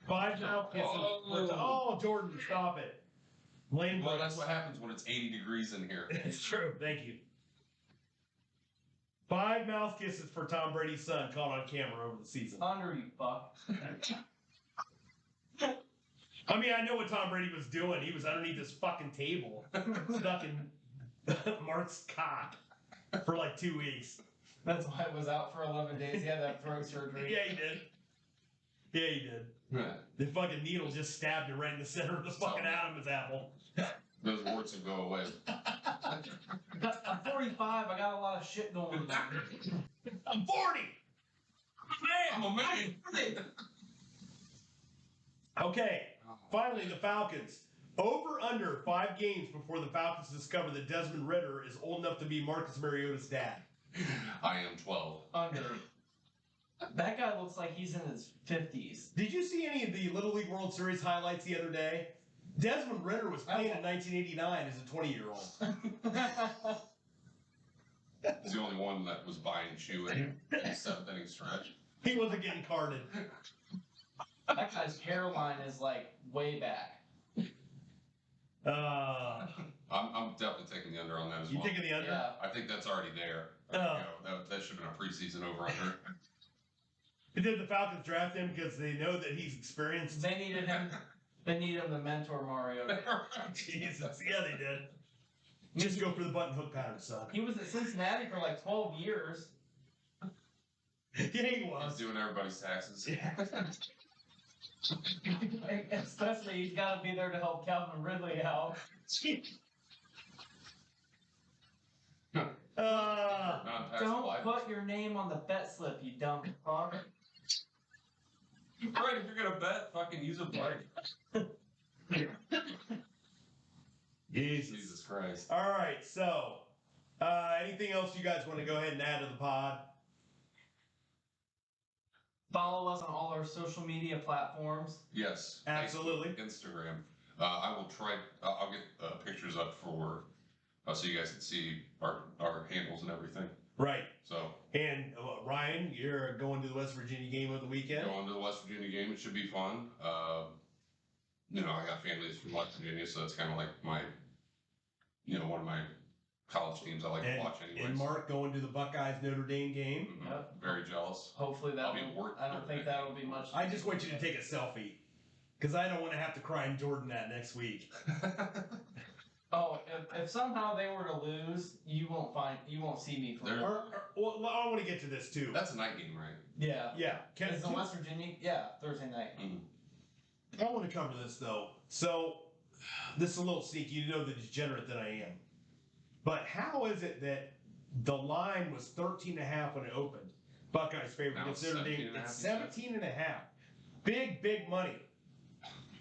5. 5 mouth kisses. Oh, Jordan, stop it. Lane Well, Brooks. that's what happens when it's 80 degrees in here. It's true. Thank you. 5 mouth kisses for Tom Brady's son caught on camera over the season. Under, you fuck. I mean, I know what Tom Brady was doing. He was underneath this fucking table, stuck in Mark's cock for like 2 weeks. That's why I was out for 11 days. He had to have throat surgery. Yeah, he did. Yeah, he did. The fucking needle just stabbed him right in the center of the fucking Adam's apple. Those warts will go away. I'm 45. I got a lot of shit going on. I'm 40! I'm a man. Okay, finally the Falcons. Over under 5 games before the Falcons discover that Desmond Ridder is old enough to be Marcus Mariota's dad. I am 12. Under. That guy looks like he's in his 50s. Did you see any of the Little League World Series highlights the other day? Desmond Ridder was playing in 1989 as a 20-year-old. He's the only one that was buying shoe in the 7th inning stretch. He wasn't getting carded. That guy's hairline is like way back. I'm definitely taking the under on that as You well. taking the under? Yeah. I think that's already there. That should have been a preseason over-under. Did the Falcons draft him because they know that he's experienced? They needed him. They needed him to mentor Mario. Jesus, yeah, they did. Just go for the button hook pattern, son. He was at Cincinnati for like 12 years. Yeah, he He's was. doing everybody's taxes. Especially, he's got to be there to help Calvin Ridley out. Non-taxable Don't items. put your name on the bet slip, you dumb fuck. Right, if you're gonna bet, fucking use a blank. Jesus Christ. All right, so anything else you guys want to go ahead and add to the pod? Follow us on all our social media platforms. Yes. Absolutely. Facebook, Instagram. I will try. I'll get pictures up for so you guys can see our handles and everything. Right. So And Ryan, you're going to the West Virginia game of the weekend. going to the West Virginia game. It should be fun. I got families from West Virginia, so it's kind of like my, one of my college teams I like to watch anyways. And Mark going to the Buckeyes Notre Dame game. Mhm. Yep. Very jealous. Hopefully that I'll be will, working I don't think that will be much. I just want you to take a selfie because I don't want to have to cry in Jordan that next week. Oh, if somehow they were to lose, you won't see me for. They're- Well, I want to get to this too. That's a night game, right? Yeah. Yeah. Is the West Virginia? Yeah, Thursday night. I want to cover this though. So this is a little sneaky. You know the degenerate that I am. But how is it that the line was 13.5 when it opened? Buckeyes favorite Now against it's Notre Dame. 17.5, It's you said? 17.5. Big money.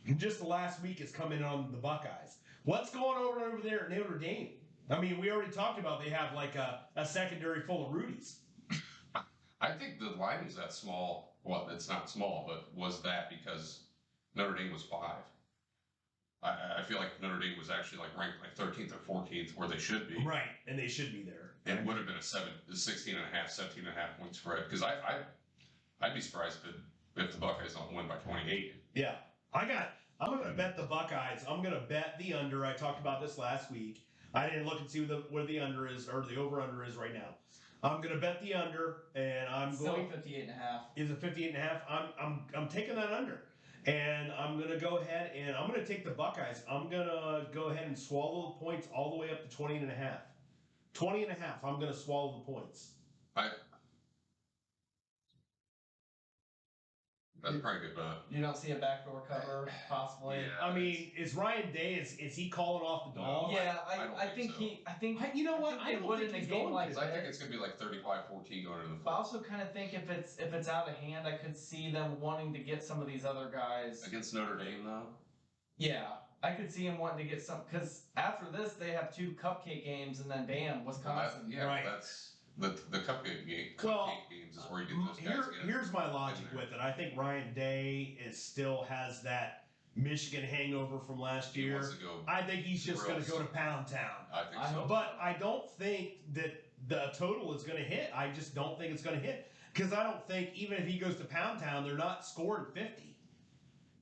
And just the last week is coming on the Buckeyes. What's going on over there at Notre Dame? I mean, we already talked about they have like a secondary full of Rudies. I think the line was that small. Well, it's not small, but was that because Notre Dame was 5? I feel like Notre Dame was actually like ranked like 13th or 14th where they should be. Right, and they should be there. It would have been a 16.5, 17.5 point spread because I'd be surprised if the Buckeyes don't win by 28. Yeah. I'm going to bet the Buckeyes. I'm going to bet the under. I talked about this last week. I didn't look and see where the under is or the over-under is right now. I'm going to bet the under, and I'm Still going. 58.5. Is it 58.5? I'm taking that under, and I'm going to go ahead and I'm going to take the Buckeyes. I'm going to go ahead and swallow the points all the way up to 20.5. 20.5. I'm going to swallow the points. That's probably good, but You don't see a backdoor cover, possibly. Yeah. I mean, is Ryan Day? Is he calling off the dog? Yeah, I don't think so. I think You know what? I I don't would think in a he's game going like to. I think it's gonna be like 35-14 going into the But I fourth. also kind of think if it's out of hand, I could see them wanting to get some of these other guys. Against Notre Dame, though. Yeah, I could see him wanting to get some because after this they have 2 cupcake games and then bam, Wisconsin. Yeah, that's the cupcake game. Well, Games is where you get those guys. Here's my logic with it. I think Ryan Day still has that Michigan hangover from last He year. wants to go. I think he's just going to Grills. go to Pound Town. I think I so. hope- But I don't think that the total is going to hit. I just don't think it's going to hit. Because I don't think, even if he goes to Pound Town, they're not scoring 50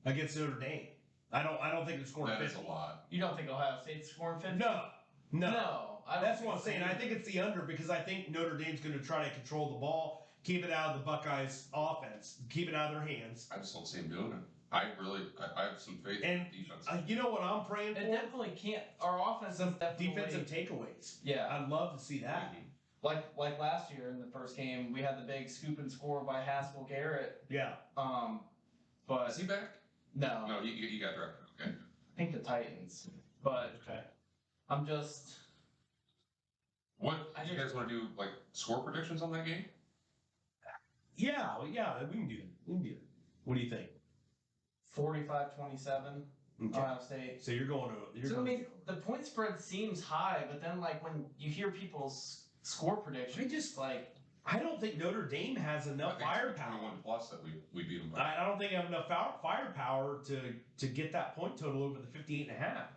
against Notre Dame. I don't think they're scoring That 50. is a lot. You don't think Ohio State's scoring 50? No. I don't That's think what I'm saying. so. I think it's the under because I think Notre Dame's going to try to control the ball, keep it out of the Buckeyes' offense, keep it out of their hands. I just don't see him doing it. I have some faith And in defense. you know what I'm praying It for? definitely can't. Our offense Some is definitely defensive takeaways. Yeah, I'd love to see that. like last year in the first game, we had the big scoop and score by Haskell Garrett. Yeah. But Is he back? no, No, you got drafted. Okay. I think the Titans. But Okay. I'm just. What I do you just- guys want to do? Like score predictions on that game? Yeah, we can do it. We can do it. What do you think? 45-27. Okay. Ohio State. So you're going to. So I mean, the point spread seems high, but then like when you hear people's score predictions, I don't think Notre Dame has enough firepower. 21 plus that we beat them by. I don't think I have enough firepower to get that point total over the 58.5.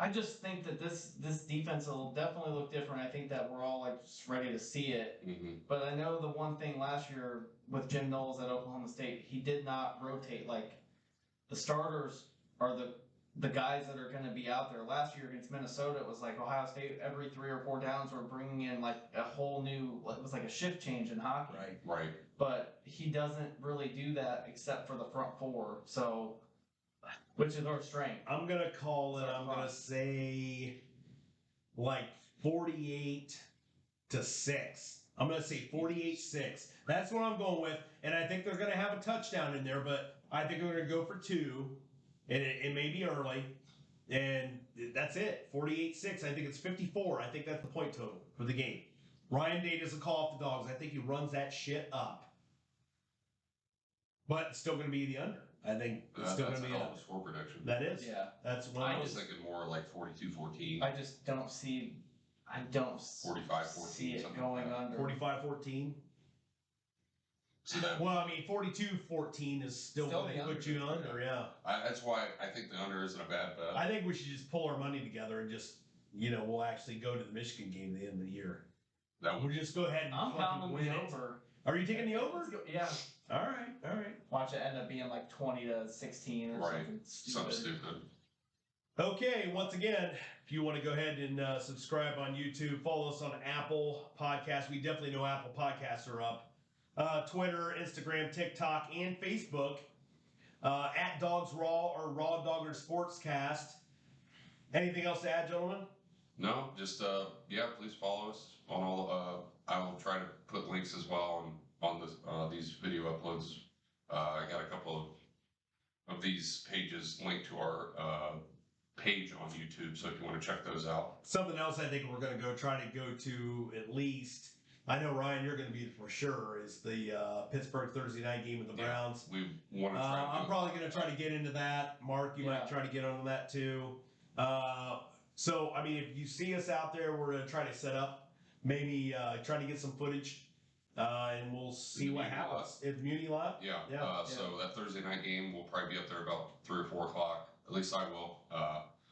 I just think that this defense will definitely look different. I think that we're all like just ready to see it. Mm-hmm. But I know the one thing last year with Jim Knowles at Oklahoma State, he did not rotate. Like the starters are the guys that are going to be out there. Last year against Minnesota, it was like Ohio State every 3 or 4 downs were bringing in like a whole new. It was like a shift change in hockey. Right. But he doesn't really do that except for the front 4. So. Which is our strength. I'm going to call it, I'm going to say like 48-6. I'm going to say 48-6. That's what I'm going with. And I think they're going to have a touchdown in there, but I think they're going to go for 2. And it may be early. And that's it. 48-6. I think it's 54. I think that's the point total for the game. Ryan Day doesn't call off the Dogs. I think he runs that shit up. But it's still going to be the under. I think it's still going to be a score prediction. That is. Yeah. That's what I was thinking more like 42-14. I just don't see. I don't 45-14. see it going under. 45-14. So that, well, I mean, 42-14 is still going to put you under. Yeah. That's why I think the under isn't a bad bet. I think we should just pull our money together and just, we'll actually go to the Michigan game at the end of the year. We'll just go ahead and I'm pounding win the it. over. Are you taking the over? Yeah. All right. Watch it end up being like 20-16 or something stupid. Something stupid. Okay, once again, if you want to go ahead and subscribe on YouTube, follow us on Apple Podcasts. We definitely know Apple Podcasts are up. Twitter, Instagram, TikTok, and Facebook. At Dogs Raw or Raw Dawgers Sportscast. Anything else to add, gentlemen? No, just please follow us on all. I will try to put links as well on this these video uploads. I got a couple of these pages linked to our page on YouTube, so if you want to check those out. Something else I think we're going to try to go to at least. I know, Ryan, you're going to be for sure, is the Pittsburgh Thursday night game with the Browns. We want to try I'm probably going to try to get into that. Mark, you might try to get onto that too. So, I mean, if you see us out there, we're going to try to set up, maybe try to get some footage, and we'll see what happens. At the Muni Lot? Yeah. So that Thursday night game, we'll probably be up there about 3 or 4 o'clock. At least I will.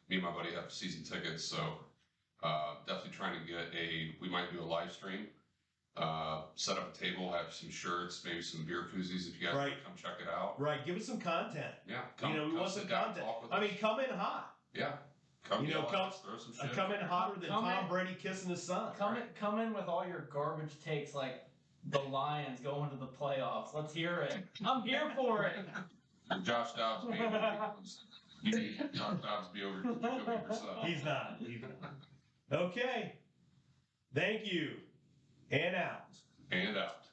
Me and my buddy have season tickets, so definitely trying to get we might do a live stream. Set up a table, have some shirts, maybe some beer koozies if you guys want to come check it out. Right, give us some content. Yeah, we want some content. I mean, come in hot. Yeah, come in hotter than Tom Brady kissing his son. Come in with all your garbage takes, like the Lions going to the playoffs. Let's hear it. I'm here for it. Josh Dobbs, Josh Dobbs be over your son. He's not. Okay. Thank you. And out. And out.